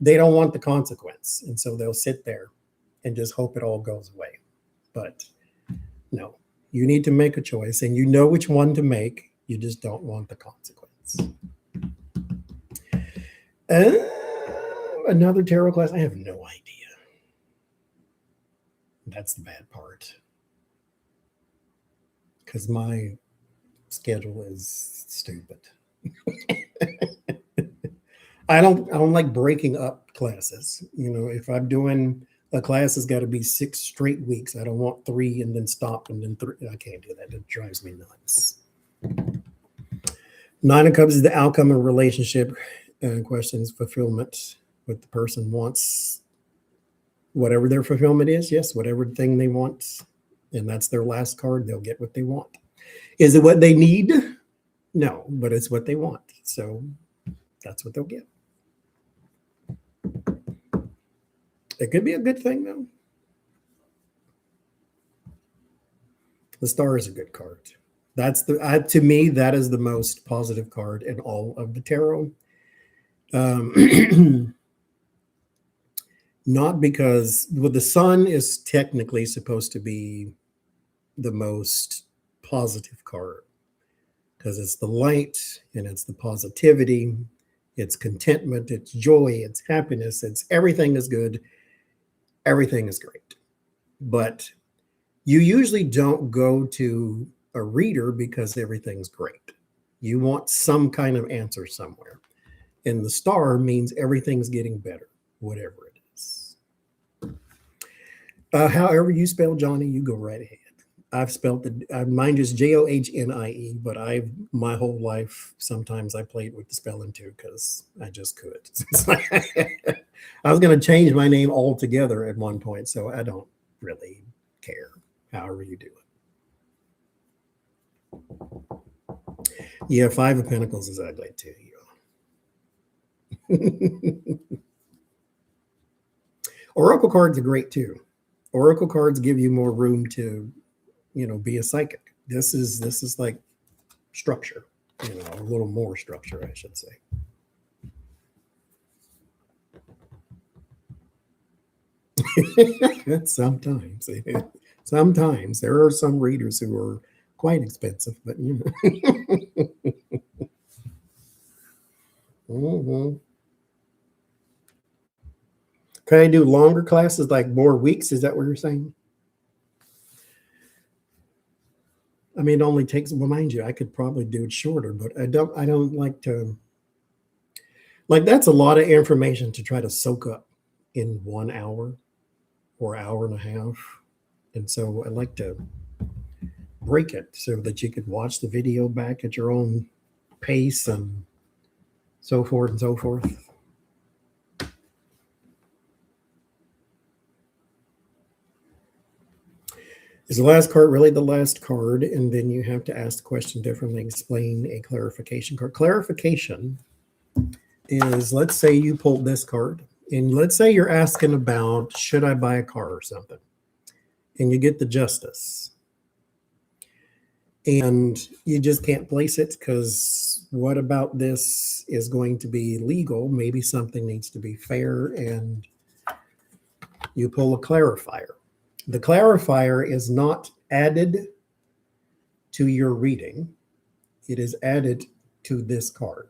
they don't want the consequence. And so they'll sit there and just hope it all goes away. But no, you need to make a choice, and you know which one to make. You just don't want the consequence. Another tarot class? I have no idea. That's the bad part. Because my schedule is stupid. I don't like breaking up classes. If I'm doing a class, has got to be 6 straight weeks. I don't want 3 and then stop and then 3. I can't do that. It drives me nuts. 9 of Cups is the outcome of relationship questions, fulfillment. What the person wants, whatever their fulfillment is. Yes, whatever thing they want. And that's their last card. They'll get what they want. Is it what they need? No, but it's what they want. So that's what they'll get. It could be a good thing, though. The Star is a good card. That's to me, that is the most positive card in all of the tarot. Not because, the Sun is technically supposed to be the most positive card because it's the light and it's the positivity, it's contentment, it's joy, it's happiness, it's everything is good. Everything is great. But you usually don't go to a reader because everything's great. You want some kind of answer somewhere. And the Star means everything's getting better, whatever it is. However you spell Johnny, you go right ahead. I've spelled mine is Johnie, but my whole life, sometimes I played with the spelling too because I just could. I was going to change my name altogether at one point, so I don't really care however you do it. Yeah, 5 of Pentacles is ugly too. Oracle cards are great too. Oracle cards give you more room to be a psychic. This is like structure, a little more structure, I should say. Sometimes there are some readers who are quite expensive, but Mm-hmm. Can I do longer classes, like more weeks? Is that what you're saying? I mean, it only takes, well, mind you, I could probably do it shorter, but I don't like to, that's a lot of information to try to soak up in 1 hour or hour and a half. And so I like to break it so that you could watch the video back at your own pace and so forth and so forth. Is the last card really the last card? And then you have to ask the question differently, explain a clarification card. Clarification is, let's say you pulled this card, and let's say you're asking about, should I buy a car or something? And you get the Justice. And you just can't place it because what about this is going to be legal? Maybe something needs to be fair, and you pull a clarifier. The clarifier is not added to your reading. It is added to this card.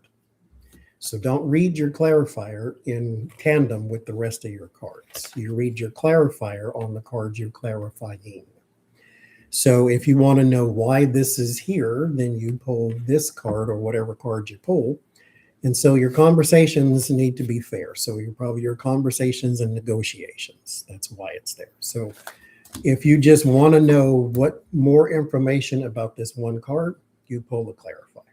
So don't read your clarifier in tandem with the rest of your cards. You read your clarifier on the cards you're clarifying. So if you want to know why this is here, then you pull this card or whatever card you pull. And so your conversations need to be fair. So your conversations and negotiations. That's why it's there. So if you just want to know what more information about this one card, you pull the clarifier.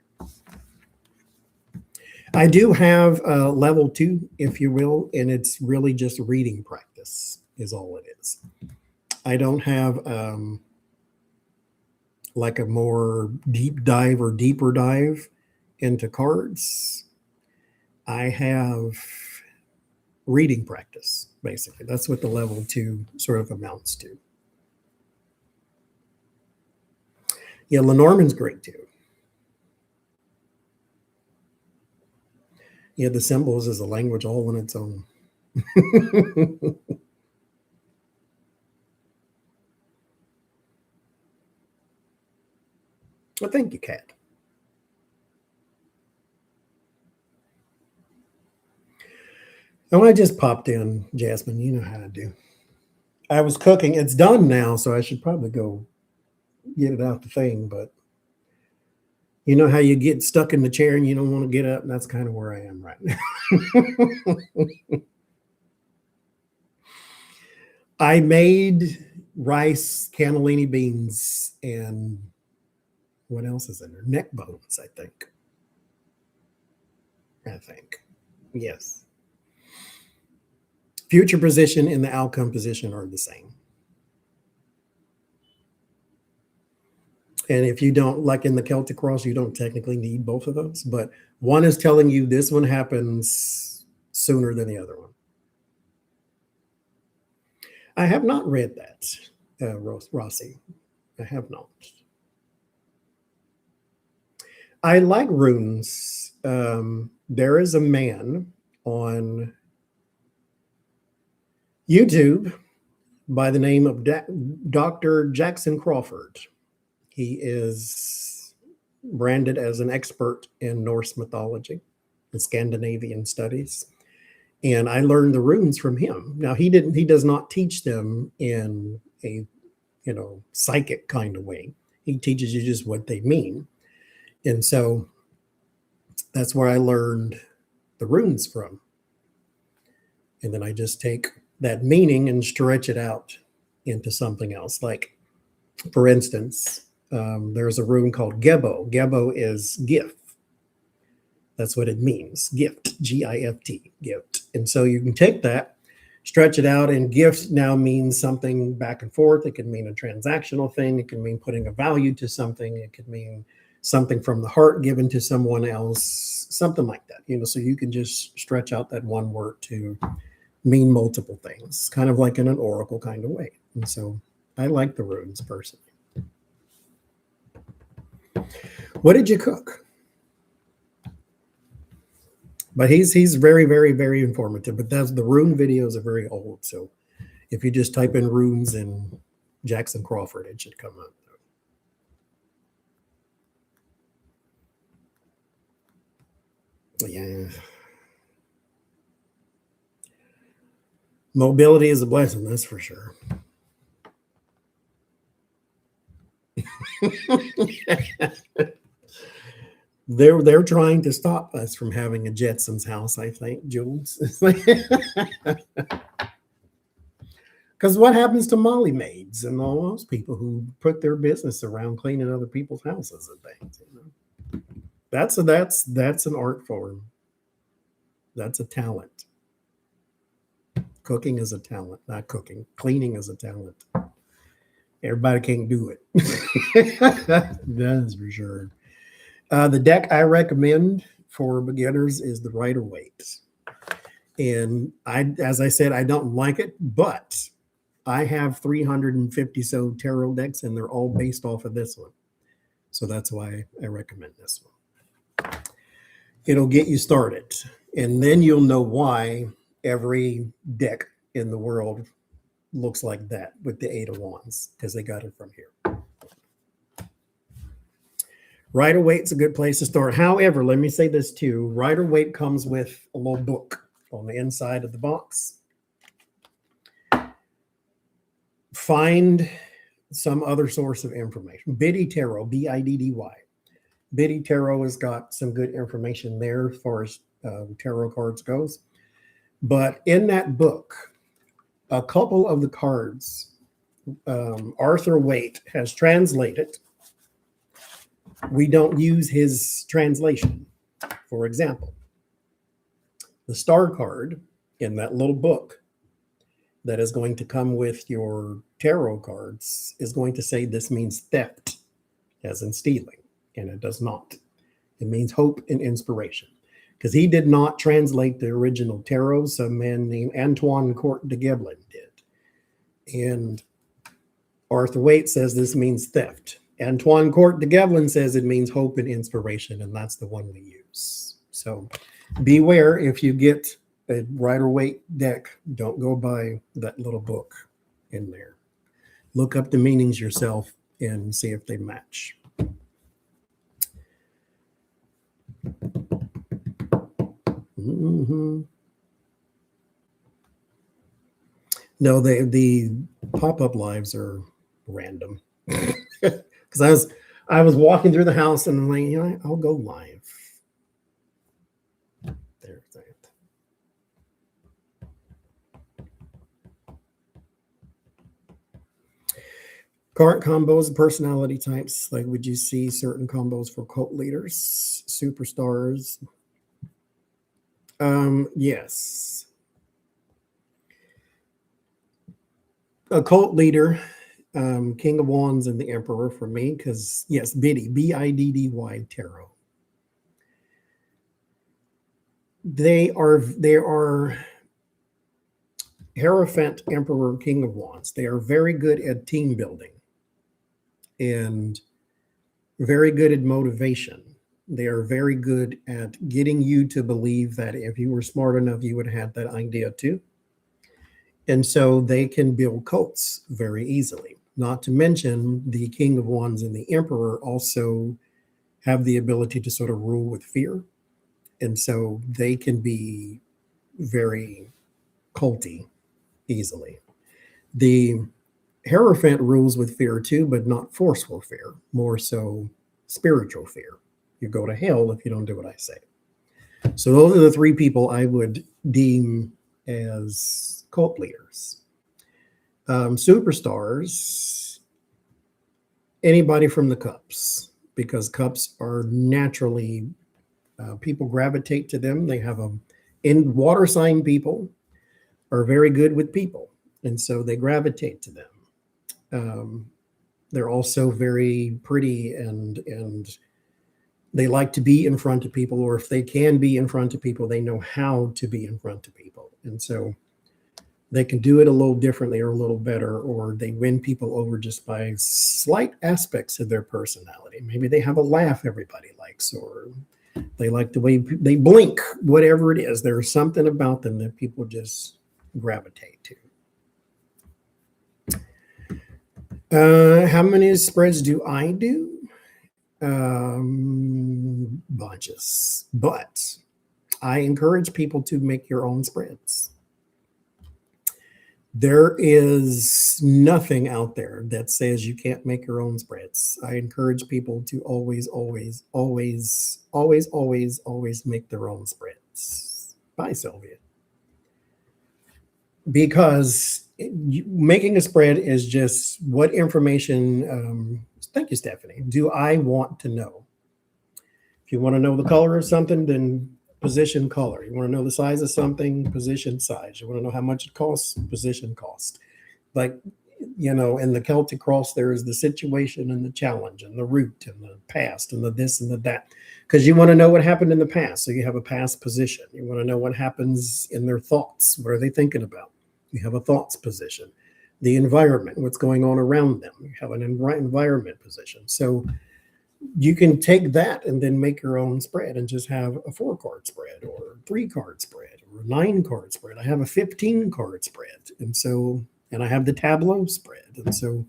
I do have level 2, if you will, and it's really just reading practice is all it is. I don't have like a more deep dive or deeper dive into cards. I have reading practice, basically. That's what the level 2 sort of amounts to. Yeah, Lenormand's great too. Yeah, the symbols is a language all on its own. Well, thank you, Kat. Oh, I just popped in, Jasmine. You know how to do. I was cooking. It's done now, so I should probably go get it out the thing. But you know how you get stuck in the chair and you don't want to get up? And that's kind of where I am right now. I made rice, cannellini beans, and what else is in there? Neck bones, I think. Yes. Future position and the outcome position are the same. And if you don't, like in the Celtic cross, you don't technically need both of those, but one is telling you this one happens sooner than the other one. I have not read that, Rossi. I have not. I like runes. There is a man on YouTube by the name of Dr. Jackson Crawford. He is branded as an expert in Norse mythology and Scandinavian studies. And I learned the runes from him. Now he does not teach them in a, psychic kind of way. He teaches you just what they mean. And so that's where I learned the runes from. And then I just take that meaning and stretch it out into something else. Like, for instance, there's a rune called Gebo. Gebo is gift. That's what it means. Gift, G-I-F-T, gift. And so you can take that, stretch it out, and gift now means something back and forth. It can mean a transactional thing. It can mean putting a value to something. It could mean something from the heart given to someone else, something like that. So you can just stretch out that one word to mean multiple things, kind of like in an oracle kind of way. And so I like the runes personally. What did you cook? But he's very, very, very informative. But the rune videos are very old. So if you just type in runes and Jackson Crawford, it should come up. Yeah. Mobility is a blessing, that's for sure. They're trying to stop us from having a Jetsons house, I think, Jules. Because what happens to Molly maids and all those people who put their business around cleaning other people's houses and things? That's an art form. That's a talent. Cooking is a talent, not cooking. Cleaning is a talent. Everybody can't do it. That's for sure. The deck I recommend for beginners is the Rider-Waite. And as I said, I don't like it, but I have 350 so tarot decks, and they're all based off of this one. So that's why I recommend this one. It'll get you started, and then you'll know why every deck in the world looks like that with the 8 of Wands, because they got it from here. Rider-Waite's a good place to start. However, let me say this too. Rider-Waite comes with a little book on the inside of the box. Find some other source of information. Biddy Tarot, B-I-D-D-Y. Biddy Tarot has got some good information there as far as tarot cards goes. But in that book, a couple of the cards, Arthur Waite has translated. We don't use his translation. For example, the star card in that little book that is going to come with your tarot cards is going to say this means theft, as in stealing, and it does not. It means hope and inspiration, because he did not translate the original tarot. Some man named Antoine Court de Gebelin did. And Arthur Waite says this means theft. Antoine Court de Gebelin says it means hope and inspiration, and that's the one we use. So beware if you get a Rider-Waite deck, don't go by that little book in there. Look up the meanings yourself and see if they match. Mm-hmm. No, the pop-up lives are random. Because I was walking through the house and I'm like, I'll go live. There's that. Current combos, personality types. Like, would you see certain combos for cult leaders, superstars? Yes. A cult leader, King of Wands and the Emperor for me, because yes, Biddy, Biddy tarot. They are Hierophant, Emperor, King of Wands. They are very good at team building and very good at motivation. They are very good at getting you to believe that if you were smart enough, you would have had that idea too. And so they can build cults very easily. Not to mention the King of Wands and the Emperor also have the ability to sort of rule with fear. And so they can be very culty easily. The Hierophant rules with fear too, but not forceful fear, more so spiritual fear. You go to hell if you don't do what I say. So those are the three people I would deem as cult leaders. Superstars, anybody from the cups, because cups are naturally, people gravitate to them. They have in water sign people are very good with people. And so they gravitate to them. They're also very pretty and they like to be in front of people, or if they can be in front of people, they know how to be in front of people. And so they can do it a little differently or a little better, or they win people over just by slight aspects of their personality. Maybe they have a laugh everybody likes, or they like the way they blink, whatever it is. There's something about them that people just gravitate to. How many spreads do I do? Bunches, but I encourage people to make your own spreads. There is nothing out there that says you can't make your own spreads. I encourage people to always make their own spreads. Bye, Sylvia. Because making a spread is just what information, thank you, Stephanie, do I want to know? If you want to know the color of something, then position color. You want to know the size of something, position size. You want to know how much it costs, position cost. Like, in the Celtic cross, there is the situation and the challenge and the root and the past and the this and the that. Because you want to know what happened in the past. So you have a past position. You want to know what happens in their thoughts. What are they thinking about? You have a thoughts position. The environment, what's going on around them. You have an environment position. So you can take that and then make your own spread and just have a 4-card spread or 3-card spread or a 9-card spread. I have a 15-card spread. And I have the tableau spread. And so,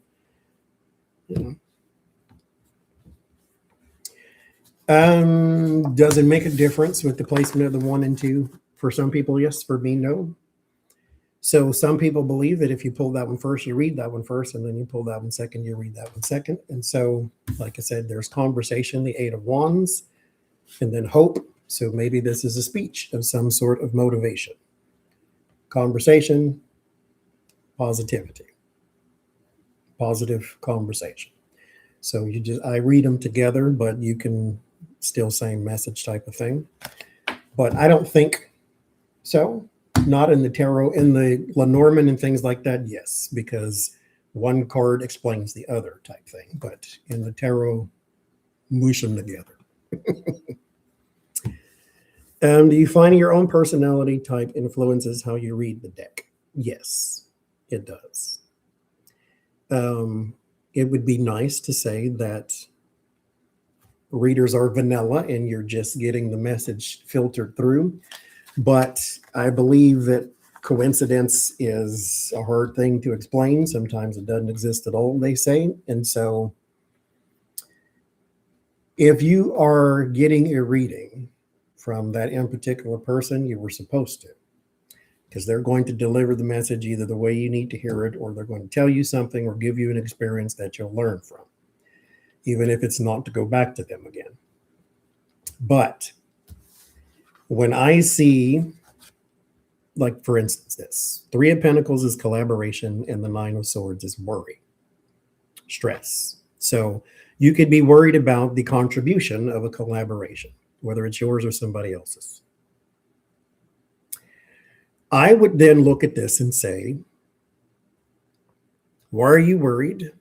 does it make a difference with the placement of the 1 and 2? For some people, yes. For me, no. So some people believe that if you pull that one first, you read that one first, and then you pull that one second, you read that one second. And so, like I said, there's conversation, the 8 of Wands, and then hope. So maybe this is a speech of some sort of motivation. Conversation, positivity, positive conversation. So I read them together, but you can still same message type of thing. But I don't think so. Not in the tarot, in the Lenormand and things like that, yes, because one card explains the other type thing. But in the tarot, mush them together. Do you find your own personality type influences how you read the deck? Yes, it does. It would be nice to say that readers are vanilla and you're just getting the message filtered through. But I believe that coincidence is a hard thing to explain. Sometimes it doesn't exist at all, they say. And so if you are getting a reading from that in particular person, you were supposed to, because they're going to deliver the message either the way you need to hear it, or they're going to tell you something or give you an experience that you'll learn from, even if it's not to go back to them again. But when I see, like for instance, this Three of Pentacles is collaboration and the Nine of Swords is worry, stress. So you could be worried about the contribution of a collaboration, whether it's yours or somebody else's. I would then look at this and say, why are you worried?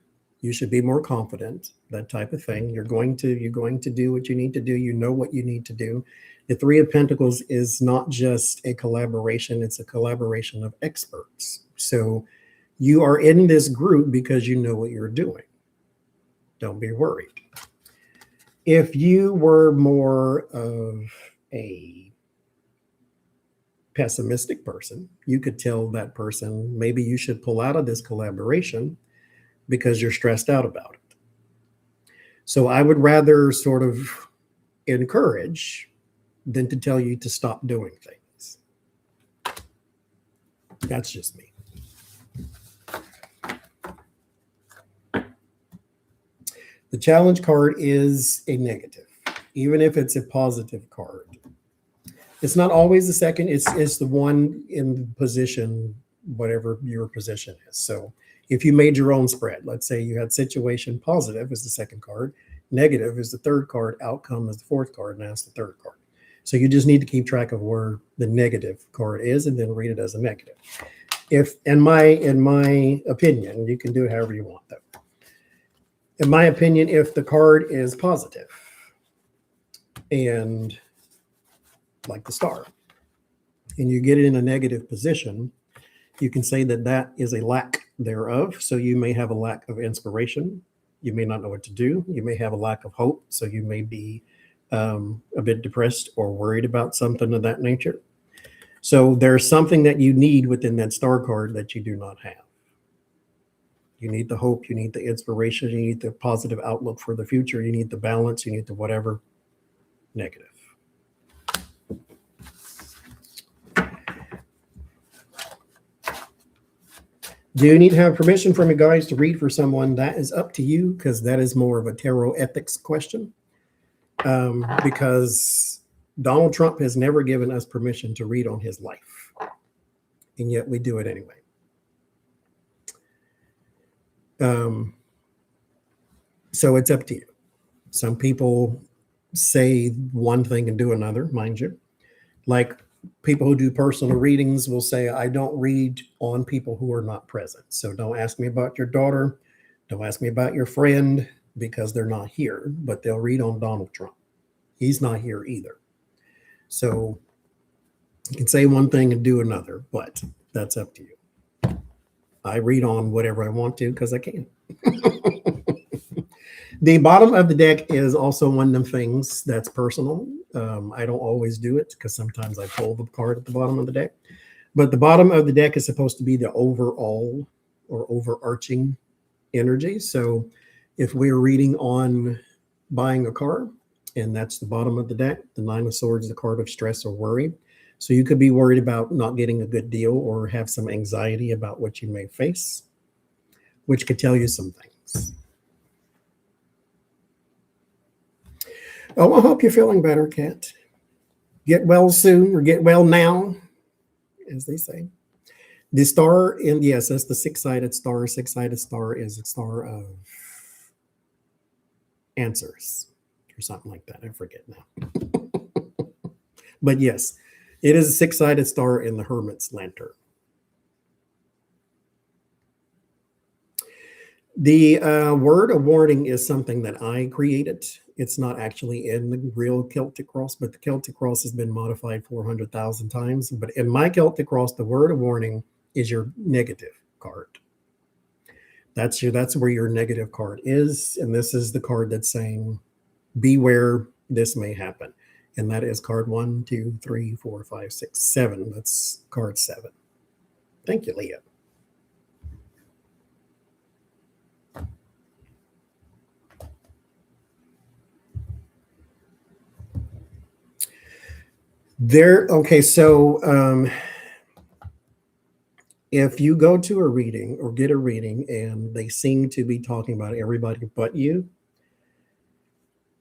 You should be more confident, that type of thing. You're going to do what you need to do. You know what you need to do. The Three of Pentacles is not just a collaboration, it's a collaboration of experts. So you are in this group because you know what you're doing. Don't be worried. If you were more of a pessimistic person, you could tell that person, maybe you should pull out of this collaboration because you're stressed out about it. So I would rather sort of encourage than to tell you to stop doing things. That's just me. The challenge card is a negative, even if it's a positive card. It's not always the second, it's the one in position, whatever your position is. So if you made your own spread, let's say you had situation positive is the second card, negative is the third card, outcome is the fourth card, and that's the third card. So you just need to keep track of where the negative card is and then read it as a negative. If, in my opinion, you can do it however you want though. In my opinion, if the card is positive and like the star, and you get it in a negative position, you can say that that is a lack thereof. So you may have a lack of inspiration. You may not know what to do. You may have a lack of hope. So you may be a bit depressed or worried about something of that nature. So there's something that you need within that star card that you do not have. You need the hope, you need the inspiration, you need the positive outlook for the future, you need the balance, you need the whatever. Negative. Do you need to have permission from you guys to read for someone? That is up to you, because that is more of a tarot ethics question. Because Donald Trump has never given us permission to read on his life, and yet we do it anyway. So it's up to you. Some people say one thing and do another, mind you. Like people who do personal readings will say, I don't read on people who are not present. So don't ask me about your daughter. Don't ask me about your friend, because they're not here, but they'll read on Donald Trump. He's not here either. So you can say one thing and do another, but that's up to you. I read on whatever I want to because I can. The bottom of the deck is also one of them things that's personal. I don't always do it because sometimes I pull the card at the bottom of the deck. But the bottom of the deck is supposed to be the overall or overarching energy. So if we're reading on buying a car, and that's the bottom of the deck, the Nine of Swords is the card of stress or worry. So you could be worried about not getting a good deal or have some anxiety about what you may face, which could tell you some things. Oh, I hope you're feeling better, Kat. Get well soon, or get well now, as they say. The star, and yes, that's the six-sided star. Six-sided star is a star of answers or something like that. I forget now. But yes, it is a six-sided star in the Hermit's lantern. The word of warning is something that I created. It's not actually in the real Celtic cross, but the Celtic cross has been modified 400,000 times. But in my Celtic cross, the word of warning is your negative card. That's where your negative card is. And this is the card that's saying, beware, this may happen. And that is card 1, 2, 3, 4, 5, 6, 7. That's card 7. Thank you, Leah. Okay, so if you go to a reading or get a reading and they seem to be talking about everybody but you,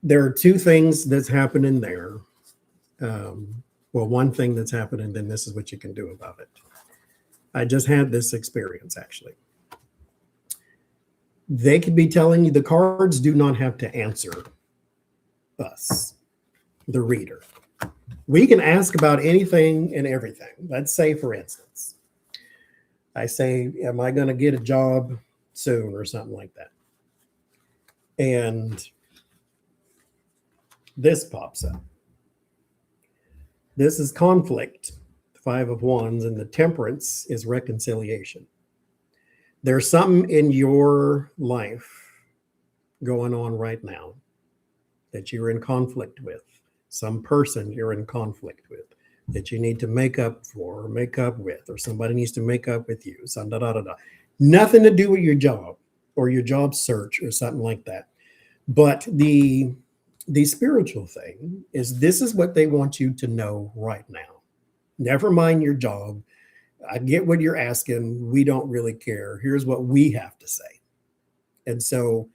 there are two things that's happening there. Well, one thing that's happening, then this is what you can do about it. I just had this experience actually. They could be telling you the cards do not have to answer us, the reader. We can ask about anything and everything. Let's say, for instance, I say, am I going to get a job soon or something like that? And this pops up. This is conflict, 5 of Wands, and the Temperance is reconciliation. There's something in your life going on right now that you're in conflict with, some person you're in conflict with that you need to make up for or make up with, or somebody needs to make up with you. Nothing to do with your job or your job search or something like that. But the spiritual thing is this is what they want you to know right now. Never mind your job. I get what you're asking. We don't really care. Here's what we have to say. And so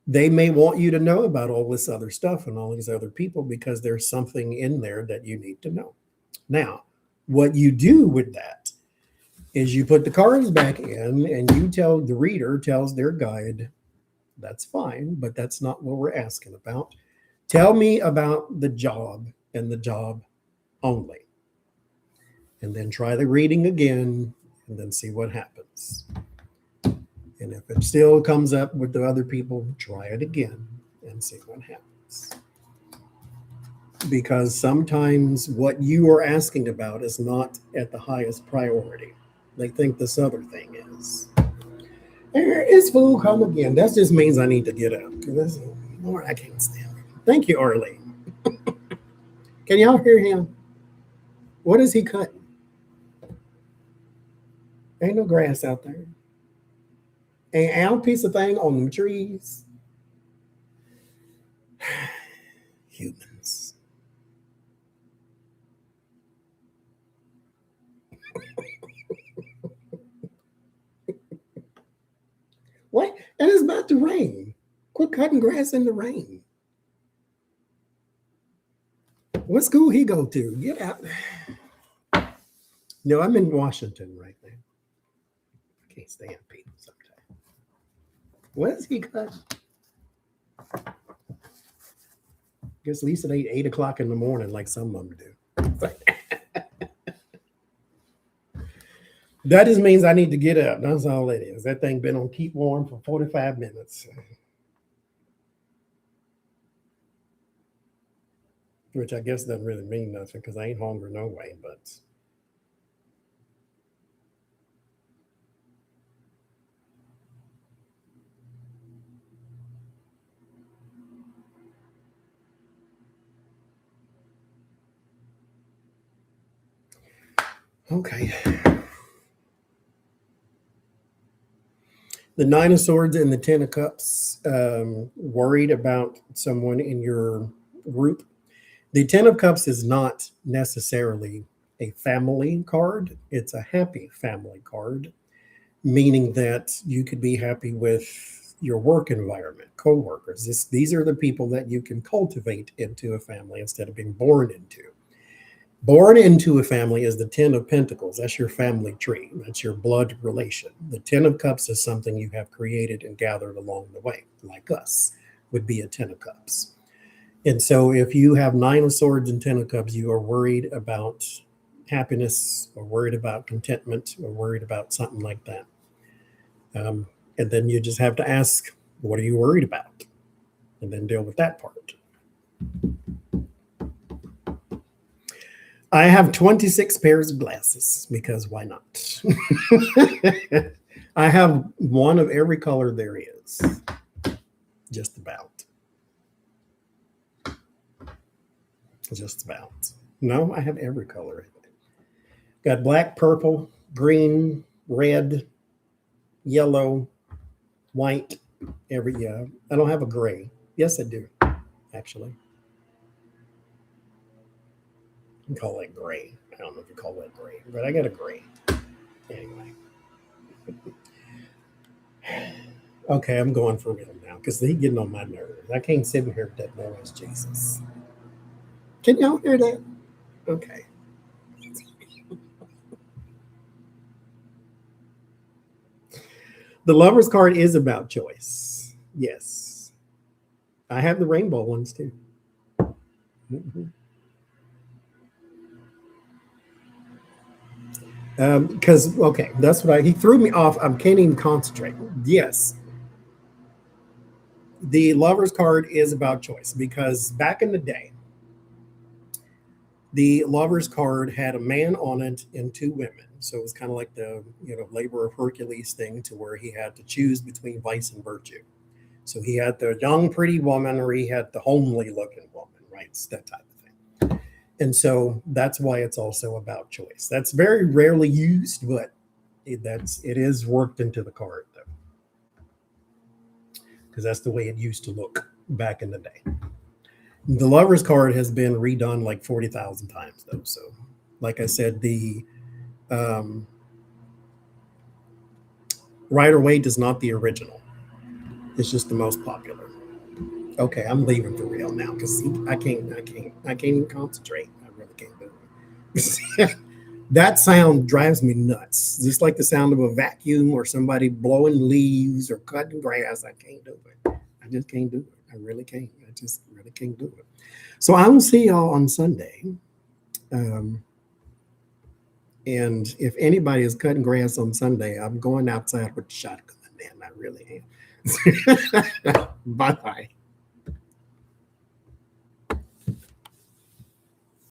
they may want you to know about all this other stuff and all these other people because there's something in there that you need to know. Now, what you do with that is you put the cards back in and you tell the reader, tells their guide, that's fine, but that's not what we're asking about. Tell me about the job and the job only. And then try the reading again and then see what happens. And if it still comes up with the other people, try it again and see what happens. Because sometimes what you are asking about is not at the highest priority. They think this other thing is. There is fool come again. That just means I need to get up. Lord, I can't stand it. Thank you, Arlene. Can y'all hear him? What is he cutting? Ain't no grass out there. Ain't a piece of thing on the trees. Humans. What? And it's about to rain. Quit cutting grass in the rain. What school he go to? Get out. No, I'm in Washington right now. I can't stand people sometimes. What is he cutting? I guess at least at 8 o'clock in the morning, like some of them do. That just means I need to get up. That's all it is. That thing been on keep warm for 45 minutes. Which I guess doesn't really mean nothing because I ain't hungry no way, but okay. The 9 of Swords and the 10 of Cups, worried about someone in your group. The 10 of Cups is not necessarily a family card. It's a happy family card, meaning that you could be happy with your work environment, co-workers. These are the people that you can cultivate into a family instead of being born into. Born into a family is the 10 of Pentacles. That's your family tree. That's your blood relation. The 10 of Cups is something you have created and gathered along the way, like us, would be a 10 of Cups. And so if you have 9 of Swords and 10 of Cups, you are worried about happiness or worried about contentment or worried about something like that. And then you just have to ask, what are you worried about? And then deal with that part. I have 26 pairs of glasses because why not? I have one of every color there is, just about. Just about. No, I have every color. Got black, purple, green, red, yellow, white. Every yeah. I don't have a gray. Yes, I do. Actually, you can call that gray. I don't know if you call that gray, but I got a gray. Anyway. Okay, I'm going for real now because he's getting on my nerves. I can't sit in here with that noise, Jesus. Can y'all hear that? Okay. The lover's card is about choice. Yes. I have the rainbow ones too. Mhm. Because okay, that's what he threw me off. I can't even concentrate. Yes, the lover's card is about choice because back in the day, the lover's card had a man on it and two women. So it was kind of like the labor of Hercules thing, to where he had to choose between vice and virtue. So he had the young, pretty woman, or he had the homely looking woman, right? It's that type of thing. And so that's why it's also about choice. That's very rarely used, but it is worked into the card though, because that's the way it used to look back in the day. The lover's card has been redone like 40,000 times though. So, like I said, the um, Rider Waite is not the original. It's just the most popular. Okay, I'm leaving for real now because I can't even concentrate. I really can't do it. That sound drives me nuts. Just like the sound of a vacuum or somebody blowing leaves or cutting grass. I can't do it. I just can't do it. I really can't. I just really can't do it. So I will see y'all on Sunday. Um, and if anybody is cutting grass on Sunday, I'm going outside with the shotgun. Man, I really am. Bye bye.